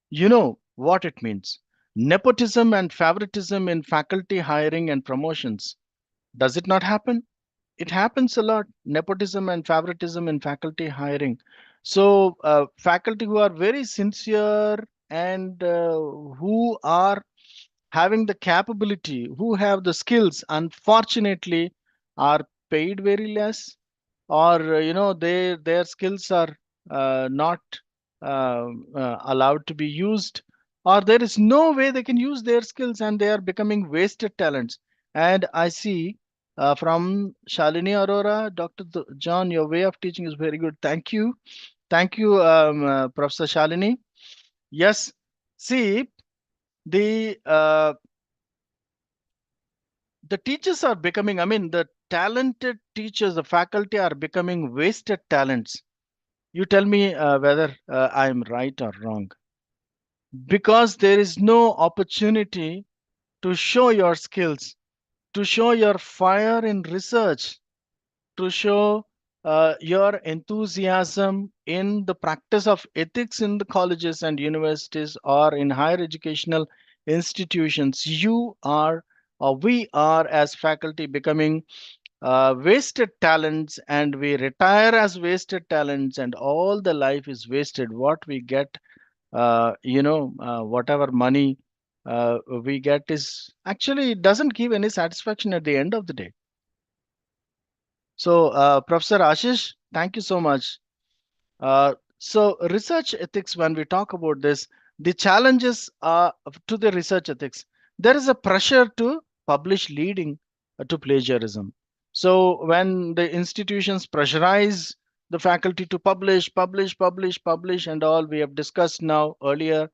You know what it means. Nepotism and favoritism in faculty hiring and promotions. Does it not happen? It happens a lot. Nepotism and favoritism in faculty hiring. So faculty who are very sincere and who are having the capability, who have the skills, unfortunately, are paid very less, or their skills are not allowed to be used, or there is no way they can use their skills, and they are becoming wasted talents. And I see from Shalini Arora, John, your way of teaching is very good. Thank you. Thank you, Professor Shalini. Yes, see, the teachers are becoming, I mean, the talented teachers, the faculty are becoming wasted talents. You tell me whether I'm right or wrong. Because there is no opportunity to show your skills, to show your fire in research, to show your enthusiasm in the practice of ethics in the colleges and universities or in higher educational institutions. You are, or we are as faculty, becoming wasted talents, and we retire as wasted talents, and all the life is wasted. What we get, whatever money we get is actually, it doesn't give any satisfaction at the end of the day. So, Professor Ashish, thank you so much. So, research ethics, when we talk about this, the challenges to the research ethics, there is a pressure to publish leading to plagiarism. So, when the institutions pressurize the faculty to publish, and all we have discussed now earlier,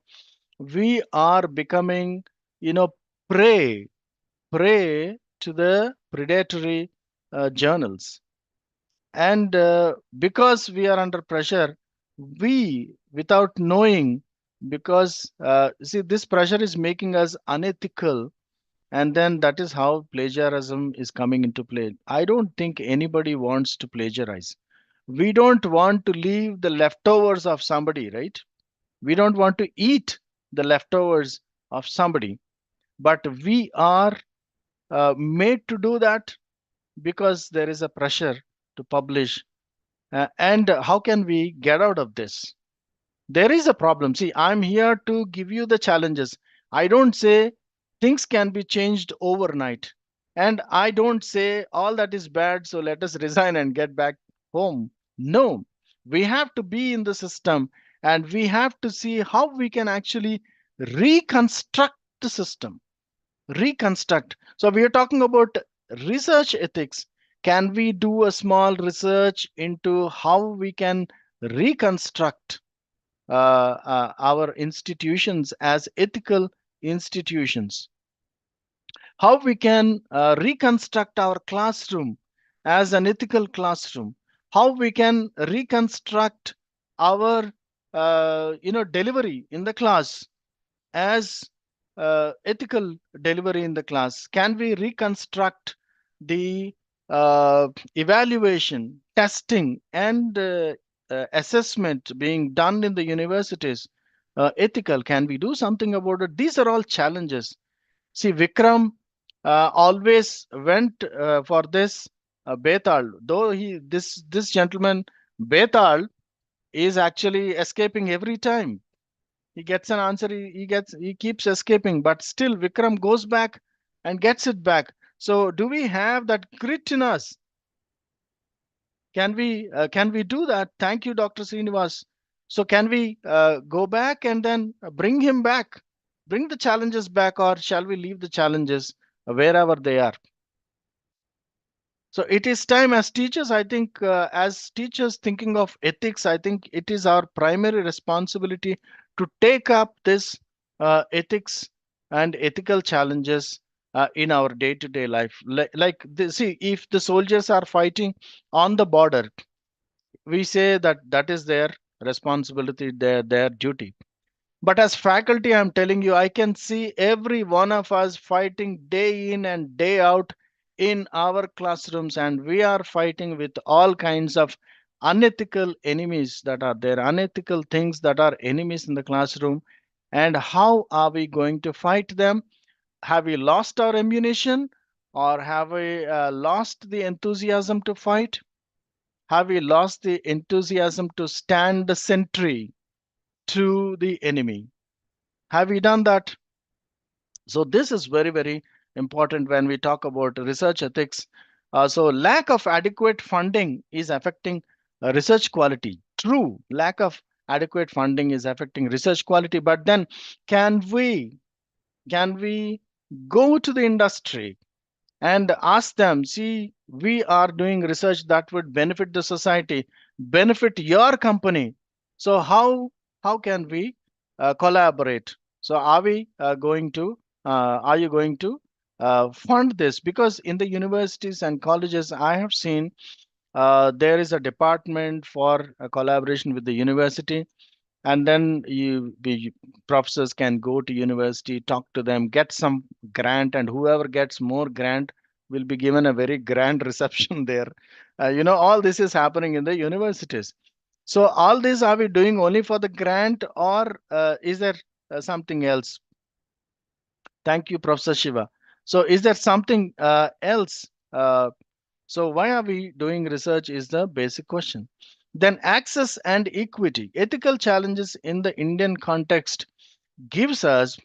we are becoming, prey to the predatory journals. And because we are under pressure, we, without knowing, because see, this pressure is making us unethical, and then that is how plagiarism is coming into play. I don't think anybody wants to plagiarize. We don't want to leave the leftovers of somebody, right? We don't want to eat the leftovers of somebody, but we are made to do that because there is a pressure to publish. And how can we get out of this? There is a problem. See, I'm here to give you the challenges. I don't say things can be changed overnight. And I don't say all that is bad, so let us resign and get back home. No, we have to be in the system, and we have to see how we can actually reconstruct the system. Reconstruct. So we are talking about research ethics. Can we do a small research into how we can reconstruct our institutions as ethical institutions? How we can reconstruct our classroom as an ethical classroom? How we can reconstruct our delivery in the class as ethical delivery in the class? Can we reconstruct the evaluation, testing, and assessment being done in the universities ethical? Can we do something about it? These are all challenges. See, Vikram always went for this Betal, though this gentleman Betal is actually escaping every time. He gets an answer, he keeps escaping, but still Vikram goes back and gets it back. So do we have that grit in us? Can we do that? Thank you, Dr. Srinivas. So can we go back and then bring him back, bring the challenges back, or shall we leave the challenges wherever they are? So it is time, as teachers, I think, as teachers thinking of ethics, I think it is our primary responsibility to take up this ethics and ethical challenges in our day-to-day life. See, if the soldiers are fighting on the border, we say that that is their responsibility, their duty. But as faculty, I'm telling you, I can see every one of us fighting day in and day out in our classrooms, and we are fighting with all kinds of unethical enemies that are there, unethical things that are enemies in the classroom. And how are we going to fight them? Have we lost our ammunition, or have we lost the enthusiasm to fight? Have we lost the enthusiasm to stand the sentry to the enemy? Have we done that? So this is very, very important when we talk about research ethics. So lack of adequate funding is affecting research quality. True, lack of adequate funding is affecting research quality. But then, can we go to the industry and ask them, see, we are doing research that would benefit the society, benefit your company. So how can we collaborate? So are you going to fund this? Because in the universities and colleges, I have seen there is a department for collaboration with the university, and then the professors can go to university, talk to them, get some grant, and whoever gets more grant will be given a very grand reception there. All this is happening in the universities. So all this, are we doing only for the grant, or is there something else? Thank you, Professor Shiva. So is there something else? So why are we doing research is the basic question. Then access and equity. Ethical challenges in the Indian context gives us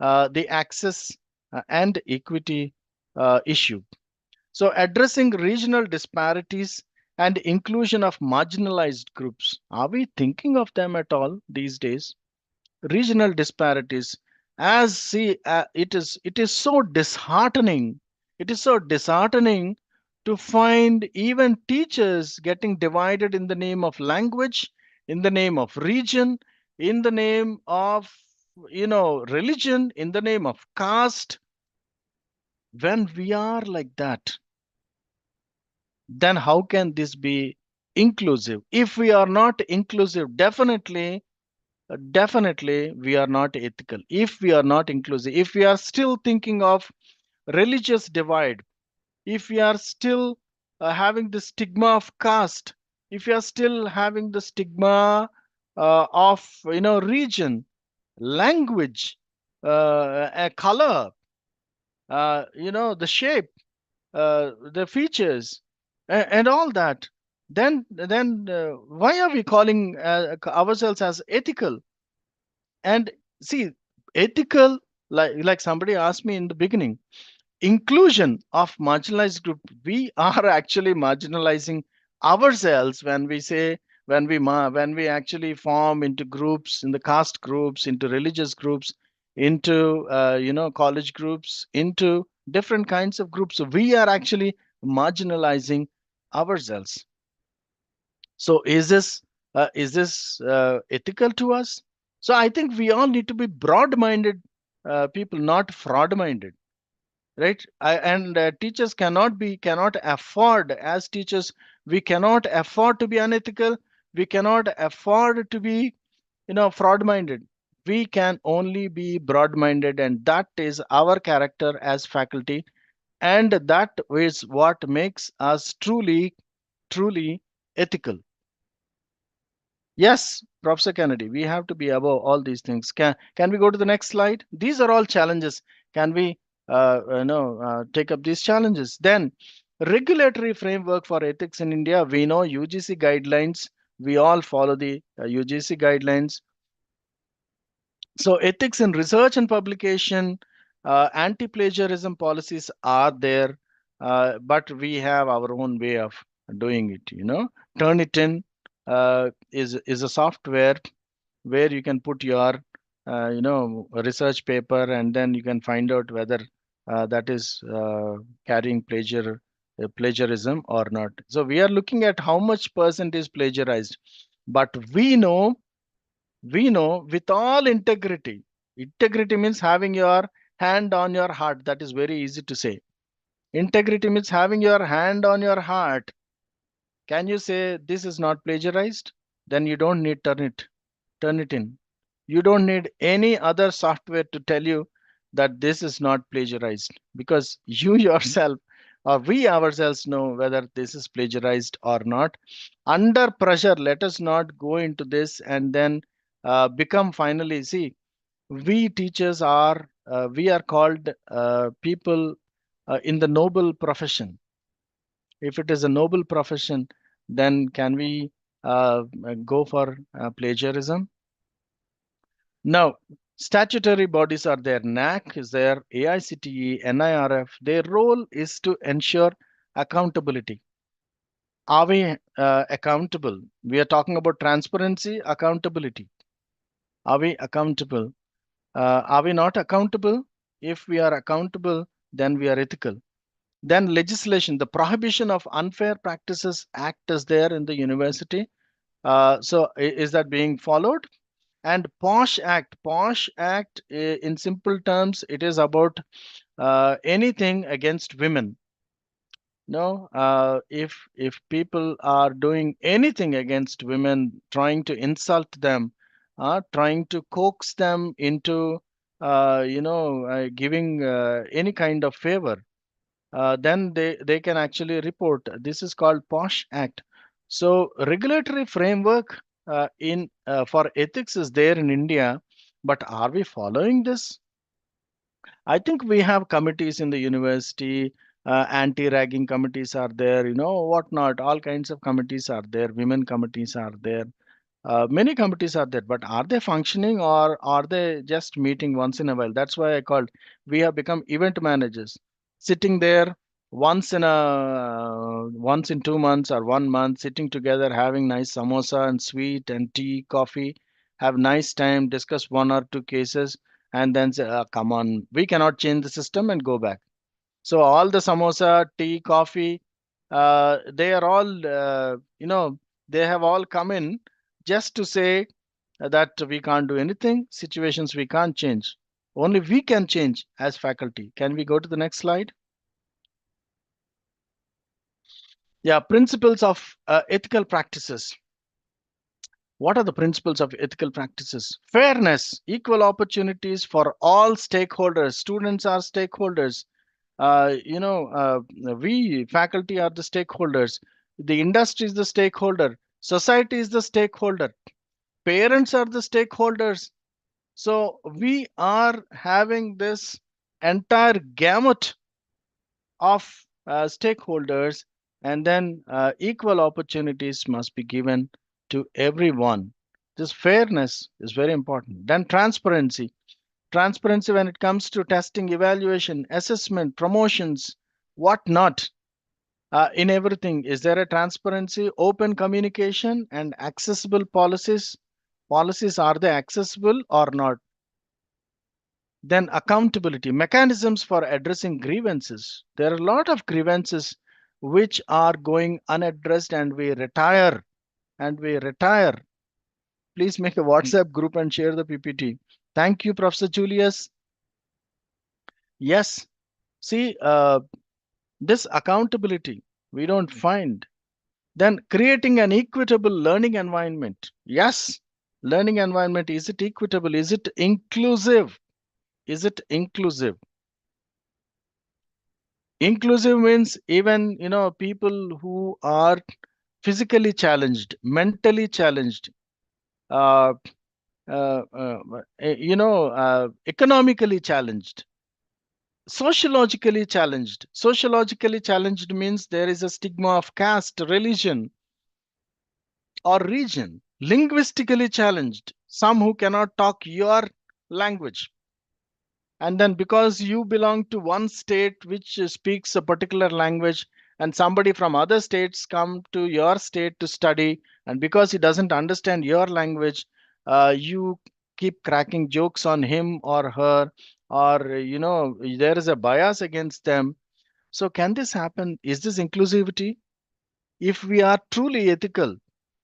the access and equity issue. So addressing regional disparities and inclusion of marginalized groups. Are we thinking of them at all these days? Regional disparities, as see, it is so disheartening. It is so disheartening to find even teachers getting divided in the name of language, in the name of region, in the name of religion, in the name of caste. When we are like that, then how can this be inclusive? If we are not inclusive, definitely we are not ethical. If we are not inclusive, if we are still thinking of religious divide, if we are still having the stigma of caste, if we are still having the stigma of region, language, a color, the shape, the features, and all that, then why are we calling ourselves as ethical? And see, ethical, like somebody asked me in the beginning, inclusion of marginalized group, we are actually marginalizing ourselves when we say, when we actually form into groups, in the caste groups, into religious groups, into college groups, into different kinds of groups. So we are actually marginalizing ourselves. So is this ethical to us? So I think we all need to be broad-minded people, not fraud-minded, right? And teachers cannot afford, as teachers, we cannot afford to be unethical. We cannot afford to be, fraud-minded. We can only be broad-minded, and that is our character as faculty, and that is what makes us truly, truly ethical. Yes, Professor Kennedy, we have to be above all these things. Can we go to the next slide? These are all challenges. Can we take up these challenges? Then regulatory framework for ethics in India. We know UGC guidelines. We all follow the UGC guidelines. So ethics in research and publication, anti-plagiarism policies are there, but we have our own way of doing it. Turnitin is a software where you can put your research paper, and then you can find out whether that is carrying plagiarism or not. So we are looking at how much percent is plagiarized, but we know with all integrity. Integrity means having your hand on your heart. That is very easy to say. Integrity means having your hand on your heart. Can you say this is not plagiarized? Then you don't need turn it in. You don't need any other software to tell you that this is not plagiarized, because you yourself or we ourselves know whether this is plagiarized or not. Under pressure, let us not go into this and then become finally, see, we teachers are, we are called people in the noble profession. If it is a noble profession, then can we go for plagiarism? Now, statutory bodies are there. NAC is there, AICTE, NIRF. Their role is to ensure accountability. Are we accountable? We are talking about transparency, accountability. Are we accountable? Are we not accountable? If we are accountable, then we are ethical. Then legislation, the Prohibition of Unfair Practices Act is there in the university. Is that being followed? And POSH Act, in simple terms, it is about anything against women. No, if people are doing anything against women, trying to insult them, trying to coax them into, giving any kind of favor, then they can actually report. This is called POSH Act. So regulatory framework in for ethics is there in India, but are we following this? I think we have committees in the university. Anti-ragging committees are there, whatnot. All kinds of committees are there. Women committees are there. Many committees are there, but are they functioning or are they just meeting once in a while? That's why I called. We have become event managers, sitting there once in 2 months or 1 month, sitting together, having nice samosa and sweet and tea, coffee, have nice time, discuss one or two cases, and then say, "Come on, we cannot change the system," and go back. So all the samosa, tea, coffee, they are all, they have all come in just to say that we can't do anything, situations we can't change. Only we can change as faculty. Can we go to the next slide? Yeah, principles of ethical practices. What are the principles of ethical practices? Fairness, equal opportunities for all stakeholders. Students are stakeholders. We faculty are the stakeholders. The industry is the stakeholder. Society is the stakeholder. Parents are the stakeholders. So we are having this entire gamut of stakeholders, and then equal opportunities must be given to everyone. This fairness is very important. Then transparency. Transparency when it comes to testing, evaluation, assessment, promotions, what not. In everything, is there a transparency, open communication, and accessible policies? Policies, are they accessible or not? Then accountability, mechanisms for addressing grievances. There are a lot of grievances which are going unaddressed and we retire. Please make a WhatsApp group and share the PPT. Thank you, Professor Julius. Yes, see, this accountability we don't find. Then creating an equitable learning environment. Yes, learning environment, is it equitable? Is it inclusive? Is it inclusive? Inclusive means even, people who are physically challenged, mentally challenged, uh, economically challenged, sociologically challenged. Sociologically challenged means there is a stigma of caste, religion, or region. Linguistically challenged, some who cannot talk your language. And then because you belong to one state which speaks a particular language, and somebody from other states come to your state to study, and because he doesn't understand your language, you keep cracking jokes on him or her, or there is a bias against them. So can this happen? Is this inclusivity? If we are truly ethical,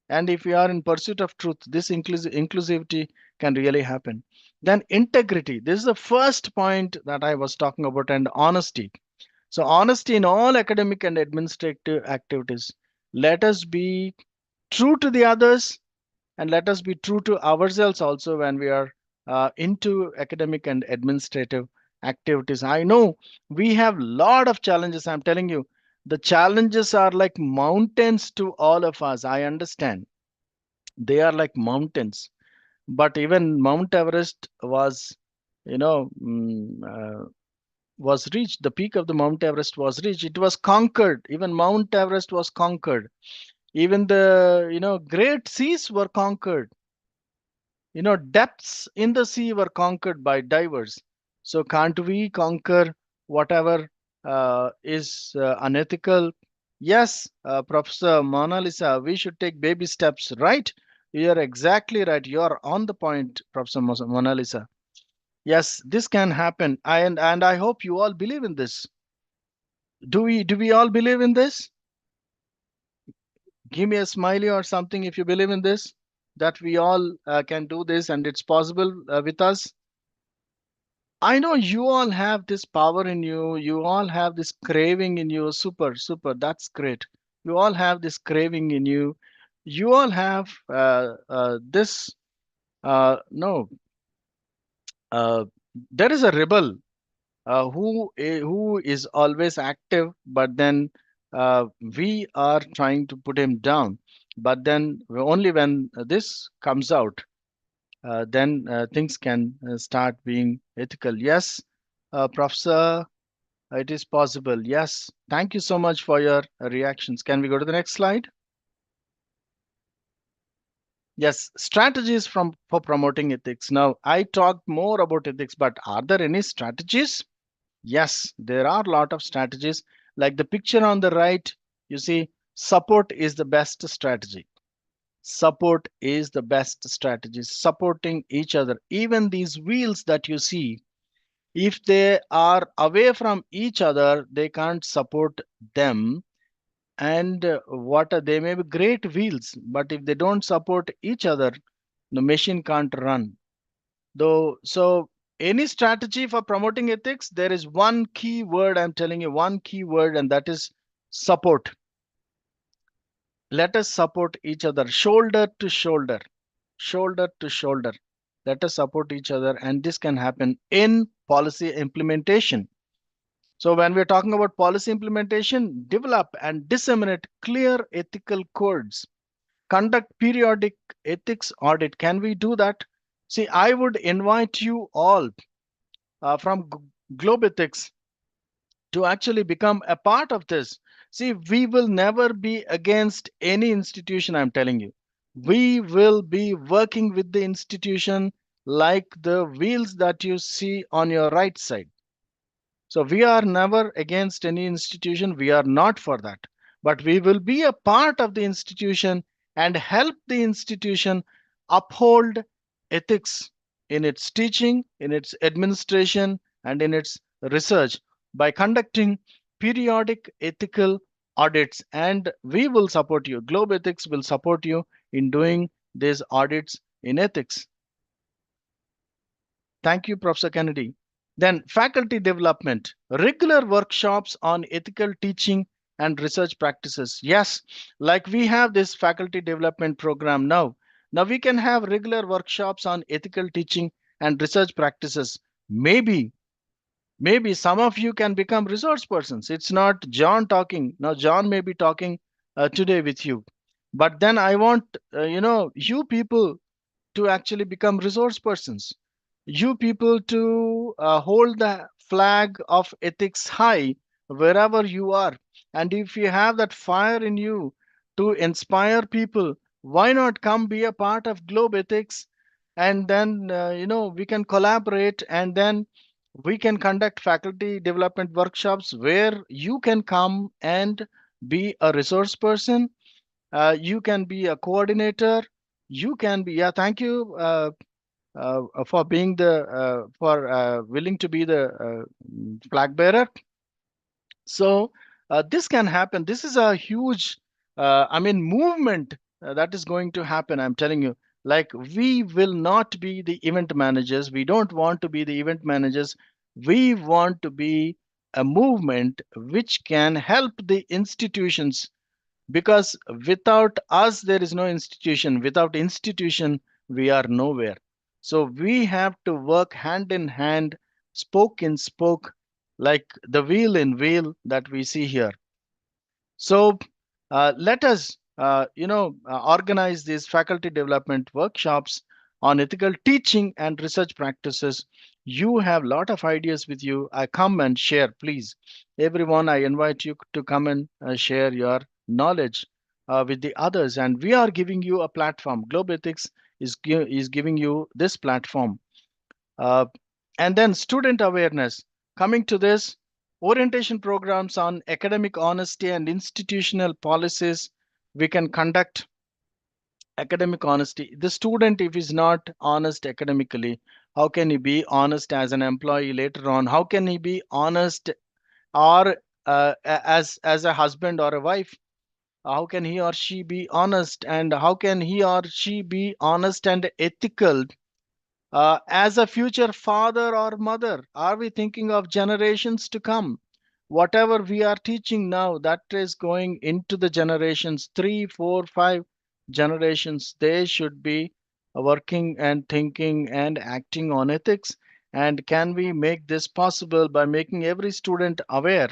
And if we are in pursuit of truth, this inclusivity can really happen. Then integrity. This is the first point that I was talking about, and honesty. So honesty in all academic and administrative activities. Let us be true to the others, and let us be true to ourselves also when we are into academic and administrative activities. I know we have a lot of challenges. I'm telling you, the challenges are like mountains to all of us. I understand they are like mountains, but even Mount Everest was, you know, was reached. The peak of the Mount Everest was reached. It was conquered. Even Mount Everest was conquered. Even the, great seas were conquered. Depths in the sea were conquered by divers. So can't we conquer whatever is unethical? Yes, Professor Mona Lisa, we should take baby steps, right? You're exactly right. You're on the point, Professor Mona Lisa. Yes, this can happen. And I hope you all believe in this. Do we all believe in this? Give me a smiley or something if you believe in this, that we all can do this and it's possible with us. I know you all have this power in you. You all have this craving in you. Super, super. That's great. You all have this craving in you. You all have this. No, uh, there is a rebel who is always active, but then we are trying to put him down. But then only when this comes out, then things can start being ethical. Yes, Professor, it is possible. Yes, thank you so much for your reactions. Can we go to the next slide? Yes, strategies for promoting ethics. Now, I talked more about ethics, but are there any strategies? Yes, there are a lot of strategies. Like the picture on the right, you see, support is the best strategy. Support is the best strategy. Supporting each other. Even these wheels that you see, if they are away from each other, they can't support them. And they may be great wheels, but if they don't support each other, the machine can't run. Though, so any strategy for promoting ethics, there is one key word, I'm telling you, one key word, and that is support. Let us support each other, shoulder to shoulder, shoulder to shoulder. Let us support each other, and this can happen in policy implementation. So when we're talking about policy implementation, develop and disseminate clear ethical codes. Conduct periodic ethics audit. Can we do that? See, I would invite you all from Globe Ethics to actually become a part of this. See, we will never be against any institution, I'm telling you. We will be working with the institution like the wheels that you see on your right side. So we are never against any institution. We are not for that. But we will be a part of the institution and help the institution uphold ethics in its teaching, in its administration, and in its research by conducting periodic ethical audits. And we will support you. Globe Ethics will support you in doing these audits in ethics. Thank you, Professor Kennedy. Then faculty development, regular workshops on ethical teaching and research practices. Yes, like we have this faculty development program now. Now we can have regular workshops on ethical teaching and research practices. Maybe some of you can become resource persons. It's not John talking. Now John may be talking today with you. But then I want, you people to actually become resource persons. You people to hold the flag of ethics high wherever you are. And if you have that fire in you to inspire people, why not come be a part of Globe Ethics? And then, we can collaborate, and then we can conduct faculty development workshops where you can come and be a resource person. You can be a coordinator. You can be, yeah, thank you for being for willing to be the flag bearer. So this can happen. This is a huge, movement that is going to happen. I'm telling you, like we will not be the event managers. We don't want to be the event managers. We want to be a movement which can help the institutions, because without us there is no institution. Without institution we are nowhere. So we have to work hand in hand, spoke in spoke, like the wheel in wheel that we see here. So let us, organize these faculty development workshops on ethical teaching and research practices. You have a lot of ideas with you. I come and share, please. Everyone, I invite you to come and share your knowledge with the others. And we are giving you a platform. Globe Ethics is giving you this platform. Uh, and then student awareness. Coming to this, orientation programs on academic honesty and institutional policies. We can conduct academic honesty. The student, if he's not honest academically, how can he be honest as an employee later on? How can he be honest or as a husband or a wife? How can he or she be honest, and how can he or she be honest and ethical as a future father or mother? Are we thinking of generations to come? Whatever we are teaching now, that is going into the generations, 3, 4, 5 generations. They should be working and thinking and acting on ethics. And can we make this possible by making every student aware?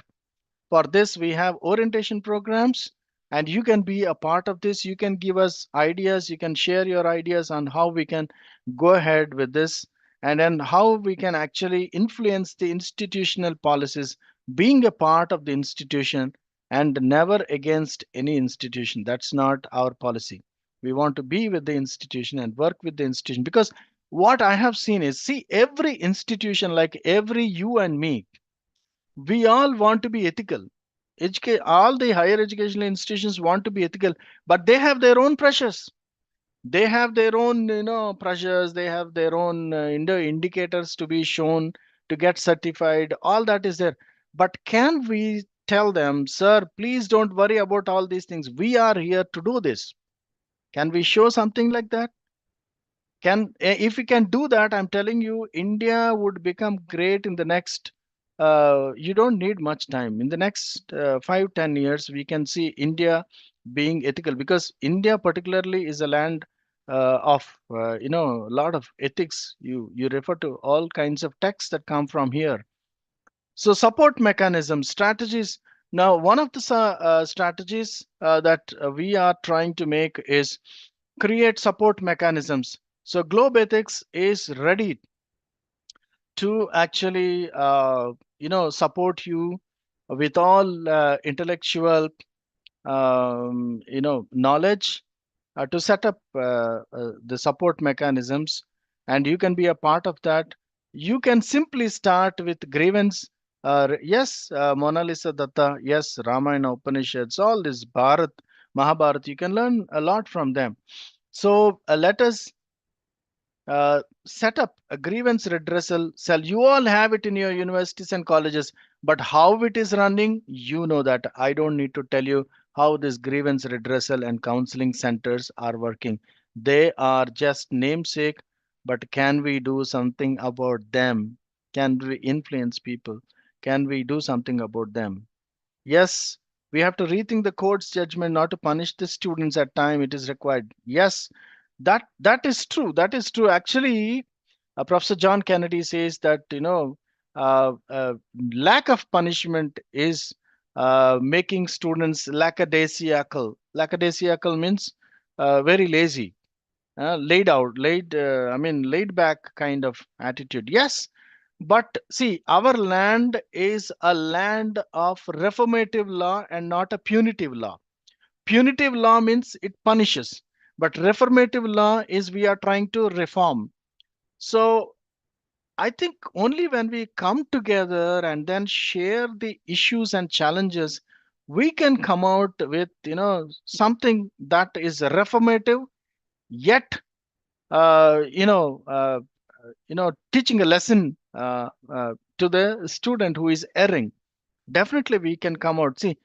For this, we have orientation programs, and you can be a part of this. You can give us ideas, you can share your ideas on how we can go ahead with this, and then how we can actually influence the institutional policies, being a part of the institution and never against any institution. That's not our policy. We want to be with the institution and work with the institution, because what I have seen is, see, every institution, like every you and me, we all want to be ethical. All the higher educational institutions want to be ethical, but they have their own pressures. They have their own, pressures. They have their own indicators to be shown to get certified. All that is there. But can we tell them, sir, please don't worry about all these things. We are here to do this. Can we show something like that? If we can do that, I'm telling you, India would become great in the next. You don't need much time. In the next 5, 10 years, we can see India being ethical, because India particularly is a land of a lot of ethics. You refer to all kinds of texts that come from here. So support mechanisms, strategies. Now, one of the strategies that we are trying to make is create support mechanisms. So Globe Ethics is ready to actually, support you with all intellectual, knowledge to set up the support mechanisms, and you can be a part of that. You can simply start with grievance. Yes, Mona Lisa Datta, yes, Ramayana, Upanishads, all this Bharat, Mahabharata, you can learn a lot from them. So let us set up a grievance redressal cell. You all have it in your universities and colleges, but how it is running, you know that. I don't need to tell you how this grievance redressal and counseling centers are working. They are just namesake, but can we do something about them? Can we influence people? Can we do something about them? Yes, we have to rethink the court's judgment not to punish the students at time it is required. Yes, that is true. That is true. Actually, Professor John Kennedy says that lack of punishment is making students lackadaisical. Lackadaisical means very lazy, laid out, laid back kind of attitude. Yes, but see, our land is a land of reformative law and not a punitive law. Punitive law means it punishes, but reformative law is we are trying to reform. So I think only when we come together and then share the issues and challenges, we can come out with something that is reformative, yet uh, you know uh, teaching a lesson to the student who is erring. Definitely we can come out. See,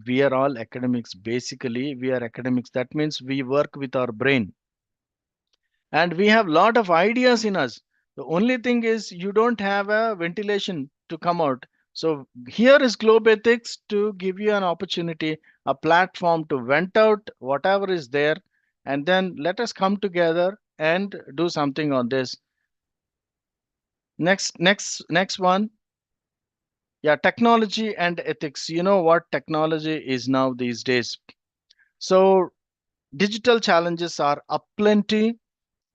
We are all academics. Basically, we are academics. That means we work with our brain and we have lot of ideas in us. The only thing is you don't have a ventilation to come out. So here is Globe Ethics to give you an opportunity, a platform to vent out whatever is there, and then let us come together and do something on this. Next one. Yeah, technology and ethics. You know what technology is now these days. So digital challenges are aplenty,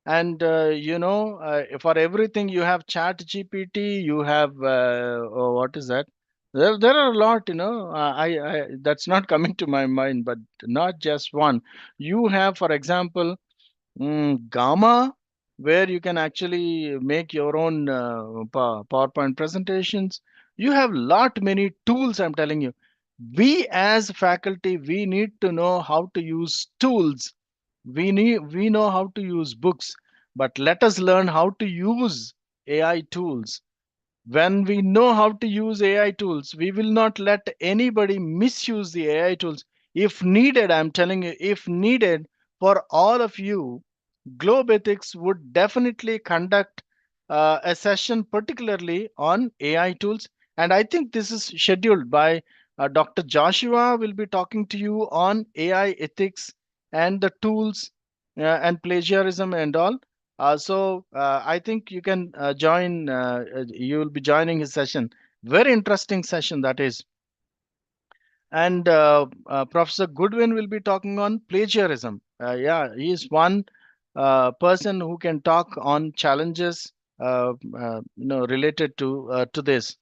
and for everything you have Chat GPT, you have what is that? There are a lot, I that's not coming to my mind, but not just one. You have, for example, Gamma, where you can actually make your own PowerPoint presentations. You have lot many tools, I'm telling you. We as faculty, we need to know how to use tools. We know how to use books, but let us learn how to use AI tools. When we know how to use AI tools, we will not let anybody misuse the AI tools. If needed, I'm telling you, if needed for all of you, Globe Ethics would definitely conduct a session particularly on AI tools. And I think this is scheduled by Dr. Joshua will be talking to you on AI ethics and the tools and plagiarism and all. I think you can you will be joining his session. Very interesting session that is. And Professor Goodwin will be talking on plagiarism. Yeah, he is one person who can talk on challenges related to this.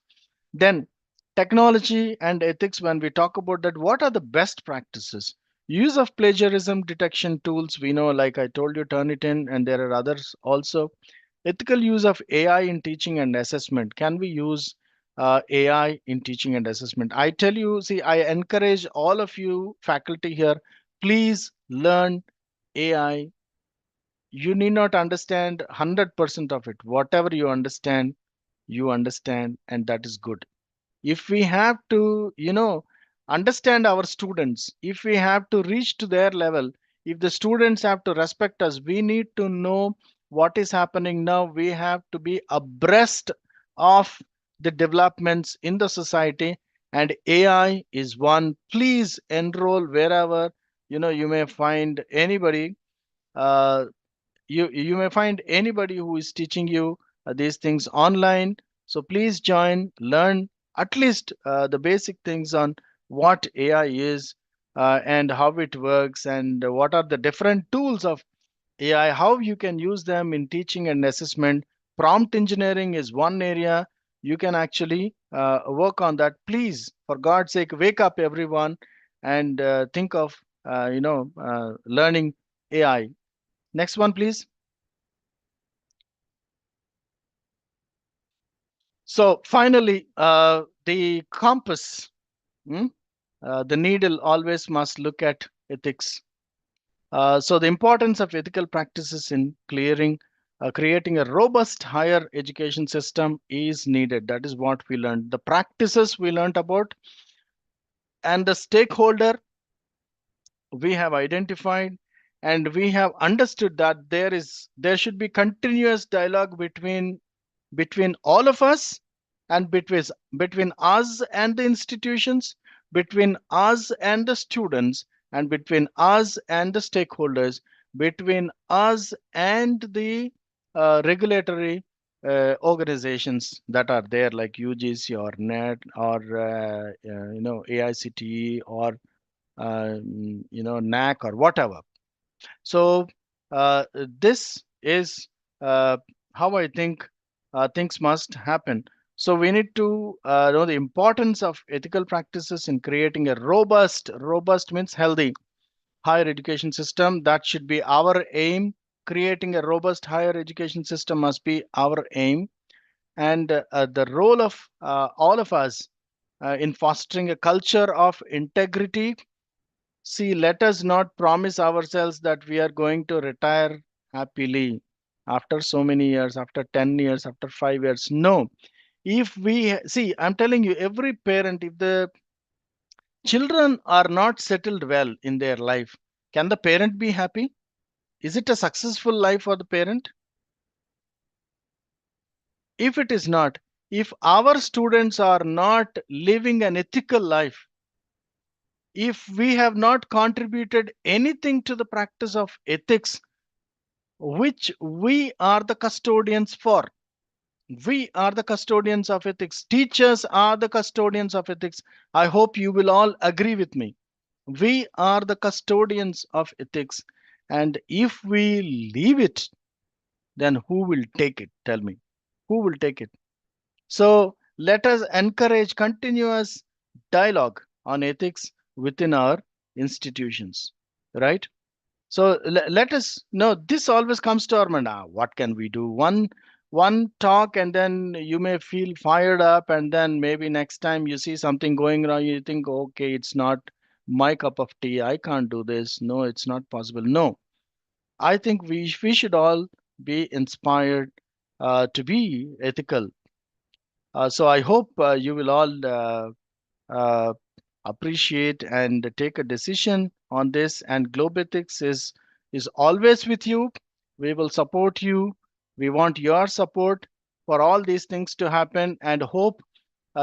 Then technology and ethics, when we talk about that, what are the best practices? Use of plagiarism detection tools, we know, like I told you, Turnitin, and there are others also. Ethical use of AI in teaching and assessment. Can we use AI in teaching and assessment? I tell you, see, I encourage all of you faculty here, please learn AI. You need not understand 100% of it. Whatever you understand, and that is good. If we have to understand our students, if we have to reach to their level, if the students have to respect us, we need to know what is happening now. We have to be abreast of the developments in the society, and AI is one. Please enroll wherever you may find anybody. Uh, you may find anybody who is teaching you these things online. So please join, learn at least the basic things on what AI is, and how it works, and what are the different tools of AI, how you can use them in teaching and assessment. Prompt engineering is one area you can actually work on that. Please, for God's sake, wake up everyone, and think of learning AI. Next one, please. So finally, the compass, the needle always must look at ethics. So the importance of ethical practices in creating a robust higher education system is needed. That is what we learned. The practices we learned about, and the stakeholder we have identified, and we have understood that there should be continuous dialogue between all of us, and between us and the institutions, between us and the students, and between us and the stakeholders, between us and the regulatory organizations that are there, like UGC or NET or AICTE or NAC or whatever. So this is how I think things must happen. So we need to know the importance of ethical practices in creating a robust means healthy higher education system. That should be our aim. Creating a robust higher education system must be our aim. And the role of all of us in fostering a culture of integrity. See, let us not promise ourselves that we are going to retire happily after so many years, after 10 years, after 5 years. No. If we see, I'm telling you, every parent, children are not settled well in their life, can the parent be happy? Is it a successful life for the parent? If it is not, if our students are not living an ethical life, if we have not contributed anything to the practice of ethics, which we are the custodians for, we are the custodians of ethics. Teachers are the custodians of ethics. I hope you will all agree with me. We are the custodians of ethics. And if we leave it, then who will take it? Tell me. Who will take it? So let us encourage continuous dialogue on ethics within our institutions, right? So let us know, this always comes to our mind. What can we do? One talk, and then you may feel fired up, and then maybe next time you see something going wrong, you think, okay, it's not my cup of tea. I can't do this. No, it's not possible. No, I think we should all be inspired to be ethical. So I hope you will all uh, appreciate and take a decision on this. And Globethics is always with you. We will support you. We want your support for all these things to happen, and hope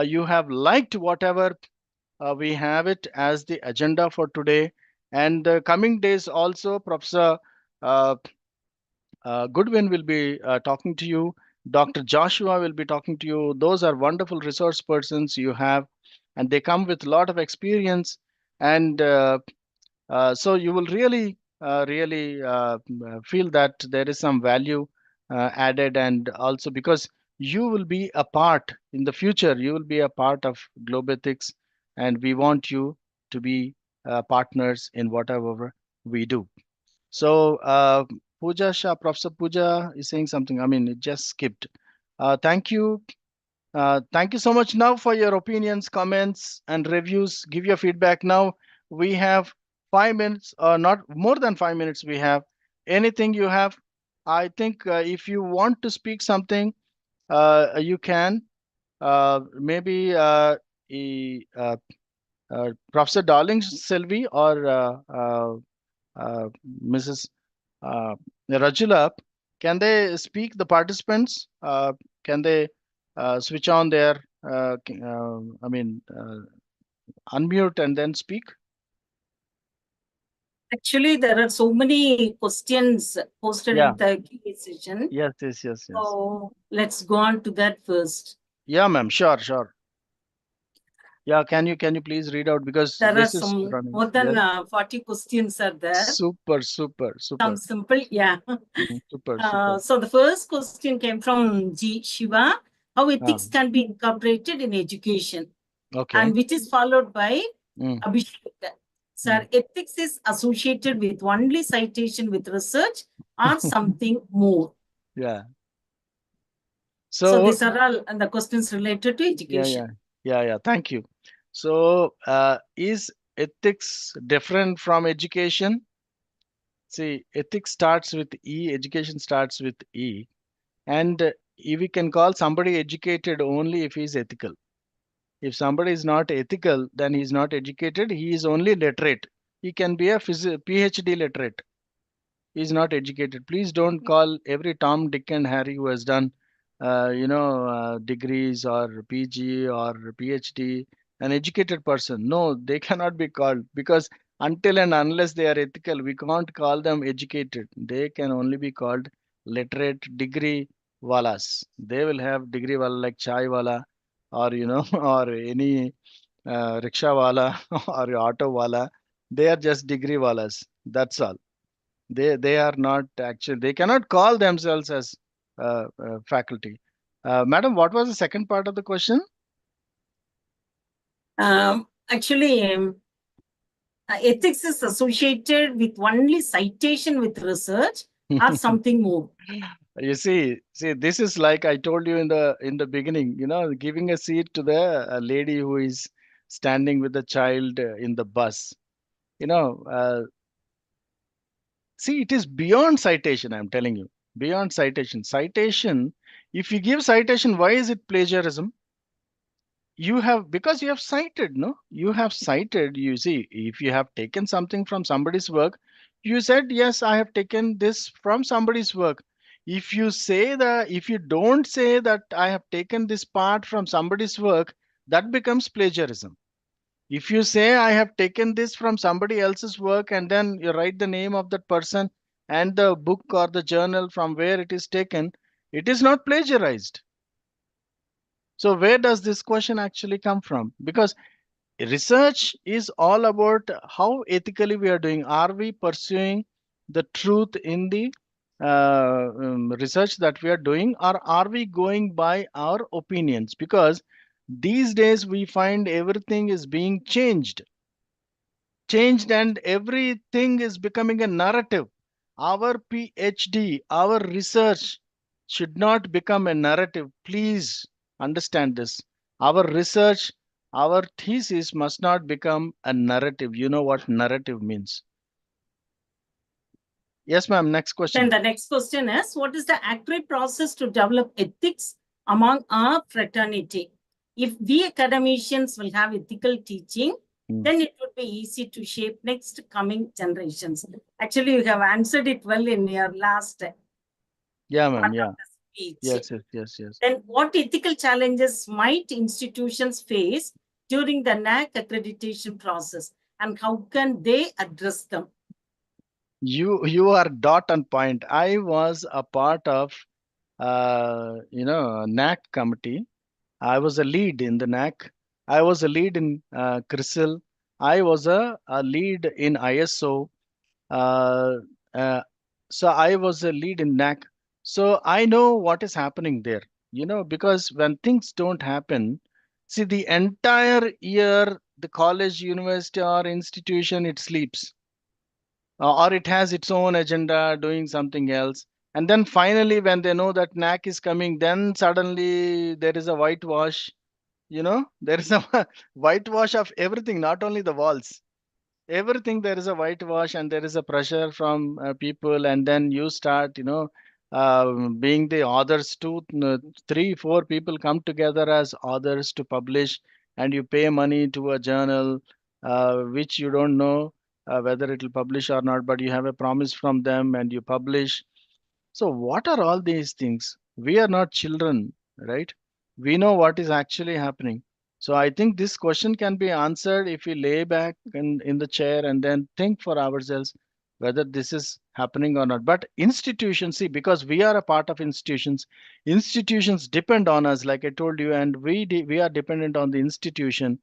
you have liked whatever we have it as the agenda for today. And the coming days also, Professor uh, Goodwin will be talking to you. Dr. Joshua will be talking to you. Those are wonderful resource persons you have, and they come with a lot of experience. And so you will really feel that there is some value added, and also because you will be a part in the future, you will be a part of Globethics, and we want you to be partners in whatever we do. So, Pooja Shah, Professor Pooja is saying something. I mean, it just skipped. Thank you. Thank you so much now for your opinions, comments, and reviews. Give your feedback now. We have 5 minutes, or not more than 5 minutes. We have anything you have. I think if you want to speak something, you can. Maybe Professor Darling Selvi or Mrs. Rajula, can they speak, the participants? Can they switch on their, I mean, unmute and then speak? Actually, there are so many questions posted Yeah. in the Q&A session. Yes. So let's go on to that first. Yeah, ma'am. Sure. Yeah, can you please read out, because There are this is some running. more than Yes. 40 questions are there. Super. Some simple, yeah. Super. So the first question came from G. Shiva. How ethics can be incorporated in education? Okay. And which is followed by Mm. Abhishek. Sir, ethics is associated with only citation with research or something more? Yeah. So these are all the questions related to education. Yeah. Thank you. So, is ethics different from education? See, ethics starts with E, education starts with E, and we can call somebody educated only if he's ethical. If somebody is not ethical, then he's not educated, he is only literate. He can be a PhD literate. He's not educated. Please don't call every Tom, Dick, and Harry who has done, degrees or PG or PhD an educated person. No, they cannot be called, because until and unless they are ethical, we can't call them educated. They can only be called literate, degree walas. They will have degree wala like chai wala, or or any rickshaw wala or auto wala. They are just degree walas. That's all. They are not actually, they cannot call themselves as faculty. Madam, what was the second part of the question? Actually, ethics is associated with only citation with research or something more. You see, this is like I told you in the beginning, giving a seat to the lady who is standing with the child in the bus. See, it is beyond citation, I'm telling you. Beyond citation. Citation, if you give citation, why is it plagiarism? you have, because you have cited, no? You have cited, you see, if you have taken something from somebody's work, you said, yes, I have taken this from somebody's work. If you say that, if you don't say that I have taken this part from somebody's work, that becomes plagiarism. If you say I have taken this from somebody else's work and then you write the name of that person and the book or the journal from where it is taken, it is not plagiarized. So where does this question actually come from? Because research is all about how ethically we are doing. Are we pursuing the truth in the research that we are doing, or are we going by our opinions? Because these days we find everything is being changed, and everything is becoming a narrative. Our PhD, our research should not become a narrative. Please understand this. Our research, our thesis must not become a narrative. You know what narrative means. Yes, ma'am. Next Then question. the next question is, what is the accurate process to develop ethics among our fraternity? If we academicians will have ethical teaching, then it would be easy to shape next coming generations. Actually, you have answered it well in your last Yeah, part ma'am. of Yeah. the speech. Yes. Then what ethical challenges might institutions face during the NAC accreditation process, and how can they address them? You are dot on point. I was a part of NAC committee. I was a lead in the NAC. I was a lead in CRISIL. I was a lead in ISO. Uh, uh, so I was a lead in NAC. So I know what is happening there. Because when things don't happen, see, the entire year, the college, university, or institution, it sleeps, or it has its own agenda doing something else. And then finally, when they know that NAC is coming, then suddenly there is a whitewash. There is a whitewash of everything, not only the walls. Everything, there is a whitewash, and there is a pressure from people, and then you start, being the authors. Three, four people come together as authors to publish, and you pay money to a journal, which you don't know whether it will publish or not, but you have a promise from them and you publish. So, what are all these things? We are not children, right? We know what is actually happening. So, I think this question can be answered if we lay back in the chair and then think for ourselves whether this is happening or not. But institutions, see, because we are a part of institutions depend on us, like I told you, and we are dependent on the institution.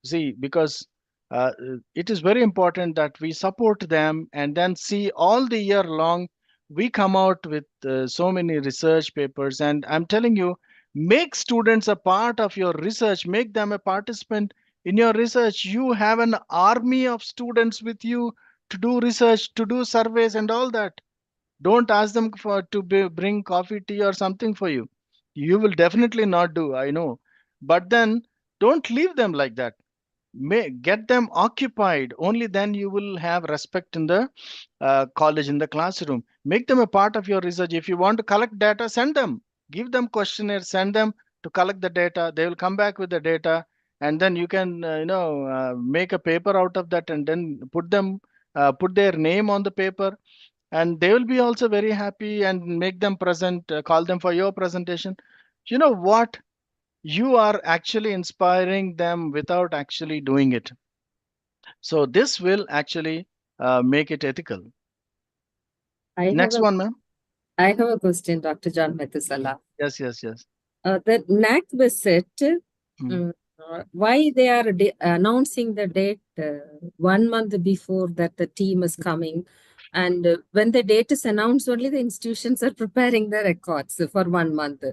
See, because it is very important that we support them, and then see all the year long we come out with so many research papers. And I'm telling you, make students a part of your research, make them a participant in your research. You have an army of students with you to do research, to do surveys and all that. Don't ask them bring coffee, tea, or something for you. You will definitely not do, I know. But then don't leave them like that. Get them occupied. Only then you will have respect in the college, in the classroom. Make them a part of your research. If you want to collect data, send them. Give them questionnaires, send them to collect the data. They will come back with the data, and then you can make a paper out of that, and then put their name on the paper, and they will be also very happy, and make them present, call them for your presentation. You know what? You are actually inspiring them without actually doing it. So this will actually make it ethical. Next one, ma'am. I have a question, Dr. John Methuselah. Yes. The NAC visit, Hmm. why they are announcing the date 1 month before that the team is coming, and when the date is announced, only the institutions are preparing the records for 1 month.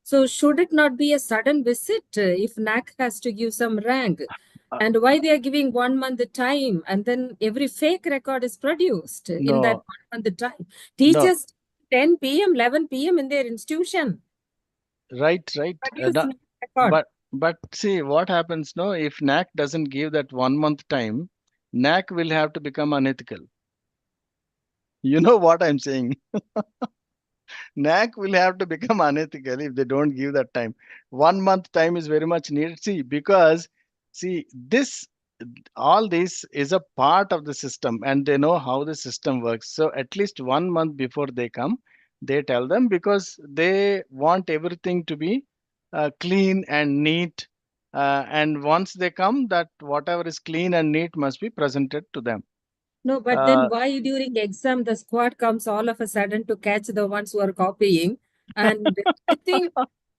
So should it not be a sudden visit if NAC has to give some rank? And why they are giving 1 month time, and then every fake record is produced in that No, 1 month time? no, Teachers 10 p.m., 11 p.m. in their institution right. produce No, record. but see what happens. No, if NAC doesn't give that 1 month time, NAC will have to become unethical. You know what I'm saying? NAC will have to become unethical if they don't give that time. 1 month time is very much needed. See, because see this all this is a part of the system and they know how the system works. So at least 1 month before they come, they tell them because they want everything to be clean and neat. And once they come, that whatever is clean and neat must be presented to them. No, but then why during exam the squad comes all of a sudden to catch the ones who are copying? And I think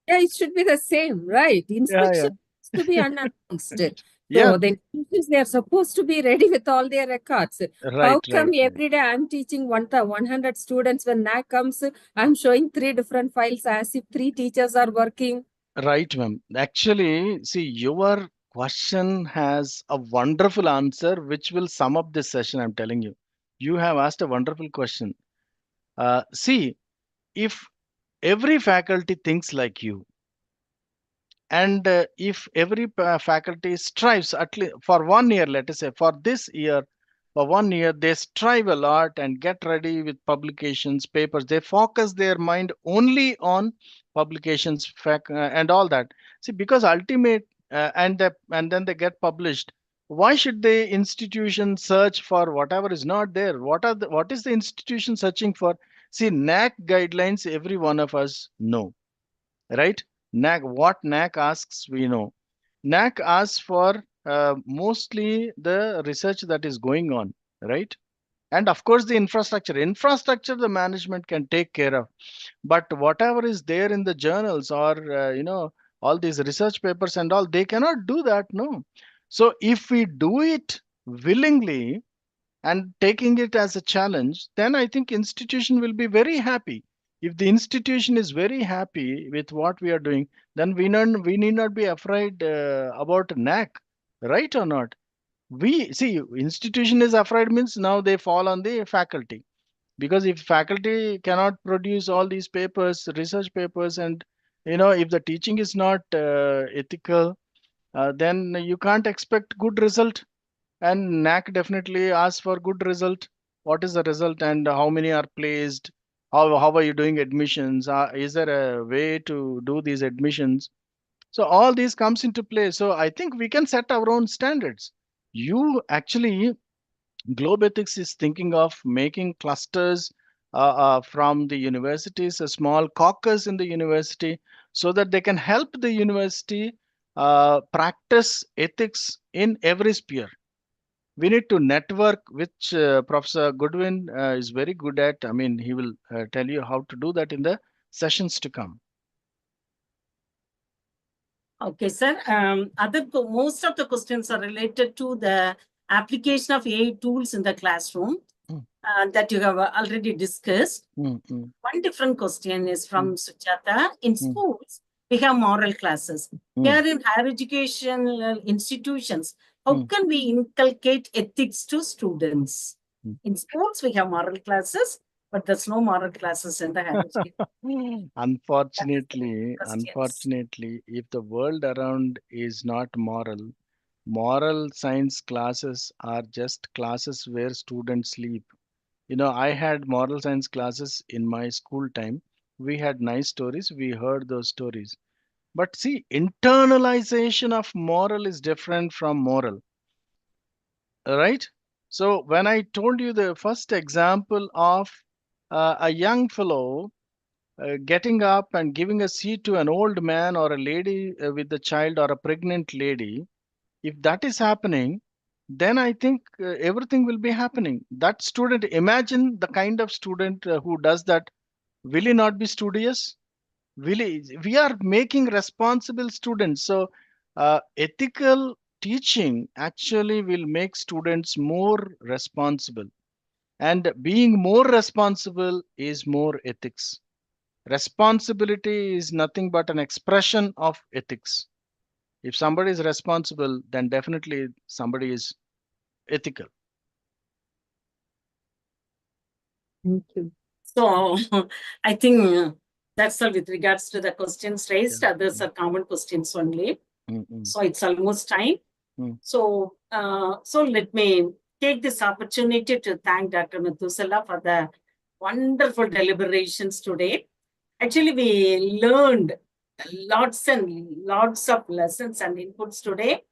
yeah, it should be the same, right? Inspection is to be announced. Yeah, So the institutions they are supposed to be ready with all their records. How come every day I'm teaching 100 students when NAC comes, I'm showing 3 different files as if 3 teachers are working? Right, ma'am. Actually, see, your question has a wonderful answer which will sum up this session. I'm telling you. You have asked a wonderful question. See, if every faculty thinks like you, and if every faculty strives at least for 1 year, let us say for this year, for 1 year, they strive a lot and get ready with publications, papers. They focus their mind only on publications, and all that. See, because ultimate and then they get published. Why should the institution search for whatever is not there? What is the institution searching for? See, NAC guidelines, every one of us know, right? What NAC asks, we know. NAC asks for mostly the research that is going on, right? And of course, the infrastructure. Infrastructure, the management can take care of. But whatever is there in the journals or, all these research papers and all, they cannot do that, no. So if we do it willingly and taking it as a challenge, then I think institution will be very happy. If the institution is very happy with what we are doing, then we need not be afraid about NAC, right or not? We see institution is afraid means now they fall on the faculty, because if faculty cannot produce all these papers, research papers, and if the teaching is not ethical, then you can't expect good result. And NAC definitely asks for good result. What is the result and how many are placed? How are you doing admissions? Is there a way to do these admissions? So all these comes into play. So I think we can set our own standards. You actually, Globe Ethics is thinking of making clusters from the universities, a small caucus in the university, so that they can help the university practice ethics in every sphere. We need to network, which Professor Goodwin is very good at. I mean, he will tell you how to do that in the sessions to come. Okay, sir. Most of the questions are related to the application of AI tools in the classroom that you have already discussed. One different question is from Sujata. In schools, we have moral classes. Here in higher educational institutions, how can we inculcate ethics to students? In schools, we have moral classes, but there's no moral classes in the higher education. Unfortunately, if the world around is not moral science classes are just classes where students sleep. I had moral science classes in my school time. We had nice stories. We heard those stories. But see, internalization of moral is different from moral, right? So when I told you the first example of a young fellow getting up and giving a seat to an old man or a lady with a child or a pregnant lady, if that is happening, then I think everything will be happening. That student, imagine the kind of student who does that. Will he not be studious? We are making responsible students. So ethical teaching actually will make students more responsible. And being more responsible is more ethics. Responsibility is nothing but an expression of ethics. If somebody is responsible, then definitely somebody is ethical. Thank you. So I think that's all with regards to the questions raised. Yeah. Others are common questions only. Mm-mm. So it's almost time. So let me take this opportunity to thank Dr. Mathusala for the wonderful deliberations today. Actually, we learned lots and lots of lessons and inputs today.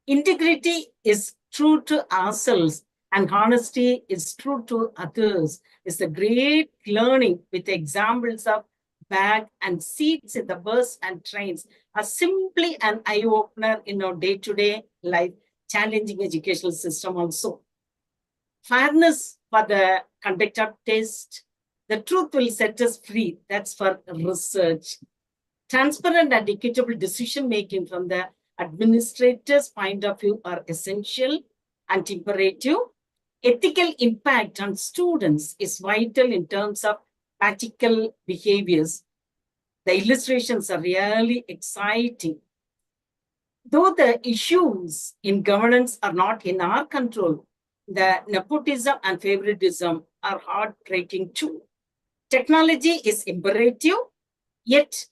Integrity is true to ourselves and honesty is true to others. It's a great learning with examples of bag and seats in the bus and trains are simply an eye-opener in our day-to-day life, challenging educational system also. Fairness for the conduct of test. The truth will set us free. That's for research. Transparent and equitable decision-making from the administrator's point of view are essential and imperative. Ethical impact on students is vital in terms of practical behaviors. The illustrations are really exciting. Though the issues in governance are not in our control, the nepotism and favoritism are heartbreaking too. Technology is imperative, yet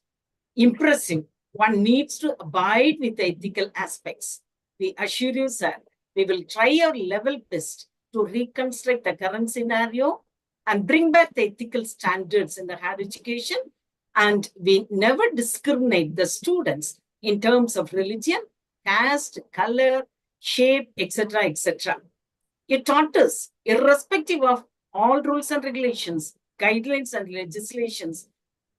impressive. One needs to abide with the ethical aspects. We assure you, sir, we will try our level best to reconstruct the current scenario and bring back the ethical standards in the higher education. And we never discriminate the students in terms of religion, caste, color, shape, etc., etc. It taught us, irrespective of all rules and regulations, guidelines and legislations,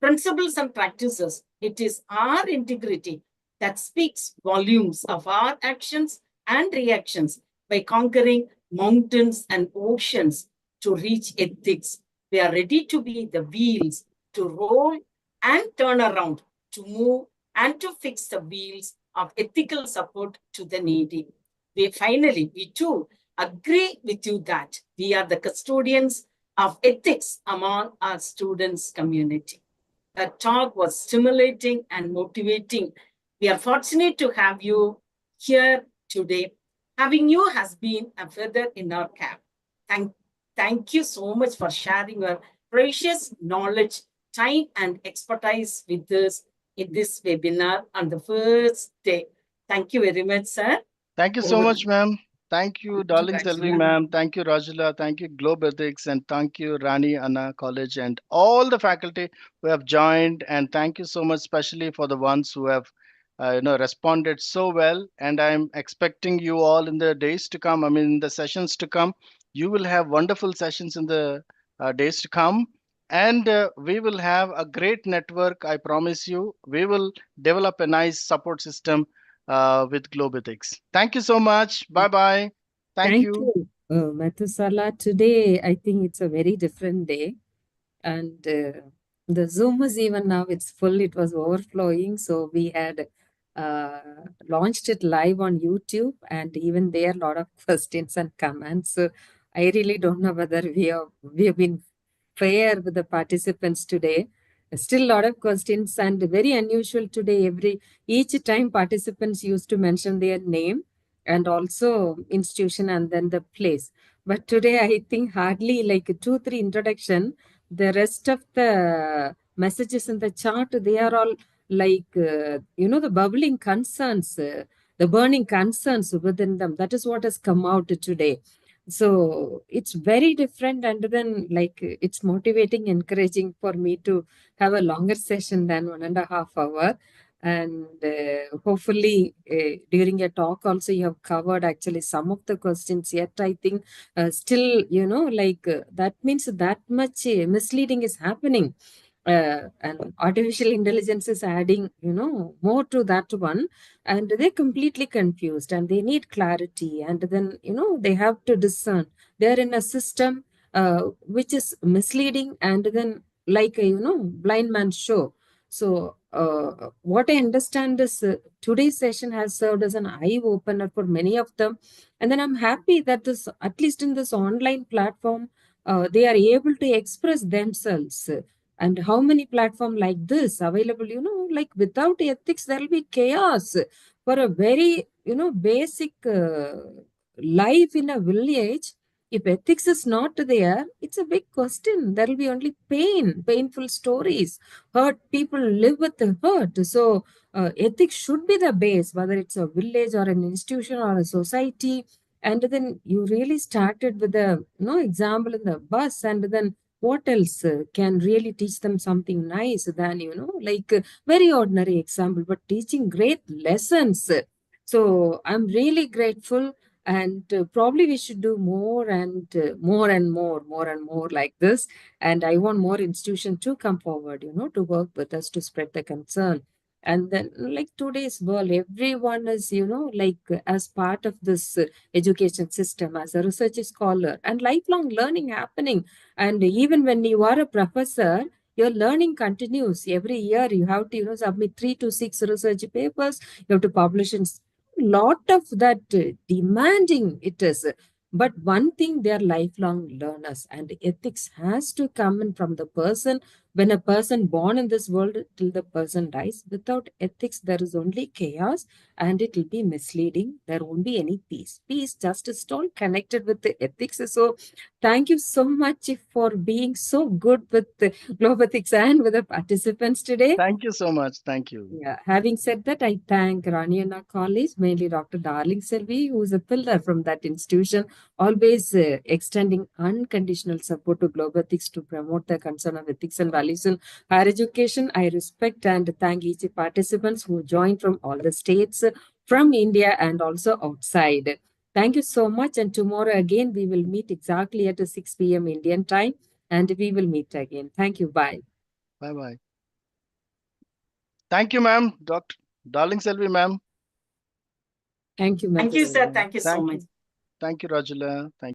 principles and practices, it is our integrity that speaks volumes of our actions and reactions by conquering mountains and oceans to reach ethics. We are ready to be the wheels to roll and turn around, to move and to fix the wheels of ethical support to the needy. We too agree with you that we are the custodians of ethics among our students' community. The talk was stimulating and motivating. We are fortunate to have you here today. Having you has been a feather in our cap. Thank you so much for sharing your precious knowledge, time, and expertise with us in this webinar on the first day. Thank you very much, sir. Thank you so much, ma'am. Thank you, Darling Selvi, Rajula. ma'am. Thank you, Rajula. Thank you, Globe Ethics. And thank you, Rani Anna College and all the faculty who have joined. And thank you so much, especially for the ones who have responded so well. And I'm expecting you all in the days to come. I mean, in the sessions to come. You will have wonderful sessions in the days to come. And we will have a great network. I promise you, we will develop a nice support system with Globe Ethics. Thank you so much. Bye bye. Thank you. Mathusala. Today, I think it's a very different day. And the Zoom is even now, it's full, it was overflowing. So we had launched it live on YouTube, and even there, a lot of questions and comments. So I really don't know whether we have been fair with the participants today. Still a lot of questions and very unusual today. Each time participants used to mention their name and also institution and then the place. But today I think hardly like 2-3 introduction. The rest of the messages in the chart, they are all like, the bubbling concerns, the burning concerns within them. That is what has come out today. So it's very different, and then like it's motivating, encouraging for me to have a longer session than 1.5 hours. And hopefully during a talk also you have covered actually some of the questions. Yet I think still, that means that much misleading is happening. And artificial intelligence is adding, more to that one, and they're completely confused and they need clarity. And then, they have to discern. They're in a system which is misleading, and then like a, blind man's show. So what I understand is today's session has served as an eye opener for many of them. And then I'm happy that this, at least in this online platform, they are able to express themselves. And how many platforms like this available, like without ethics, there will be chaos for a very, basic life in a village. If ethics is not there, it's a big question. There will be only painful stories. Hurt people live with the hurt. So ethics should be the base, whether it's a village or an institution or a society. And then you really started with the example in the bus, and then what else can really teach them something nice than, like very ordinary example, but teaching great lessons. So I'm really grateful, and probably we should do more and more and more like this. And I want more institutions to come forward, to work with us to spread the concern. And then, like today's world, everyone is, like as part of this education system, as a research scholar, and lifelong learning happening. And even when you are a professor, your learning continues. Every year you have to, submit 3 to 6 research papers. You have to publish in lot of that demanding it is. But one thing, they are lifelong learners, and ethics has to come in from the person. When a person born in this world till the person dies, without ethics, there is only chaos, and it will be misleading. There won't be any peace. Peace, justice, all connected with the ethics. So thank you so much for being so good with the Globethics and with the participants today. Thank you so much. Thank you. Yeah. Having said that, I thank Raniana College, mainly Dr. Darling Selvi, who is a pillar from that institution, always extending unconditional support to Globethics to promote the concern of ethics and values in higher education. I respect and thank each participants who joined from all the states, from India and also outside. Thank you so much. And tomorrow again, we will meet exactly at 6 p.m. Indian time, and we will meet again. Thank you. Bye. Bye-bye. Thank you, ma'am. Dr. Darling Selvi, ma'am. Thank you, ma'am. Thank you, sir. Thank you so Thank much. you. Thank you, Rajula. Thank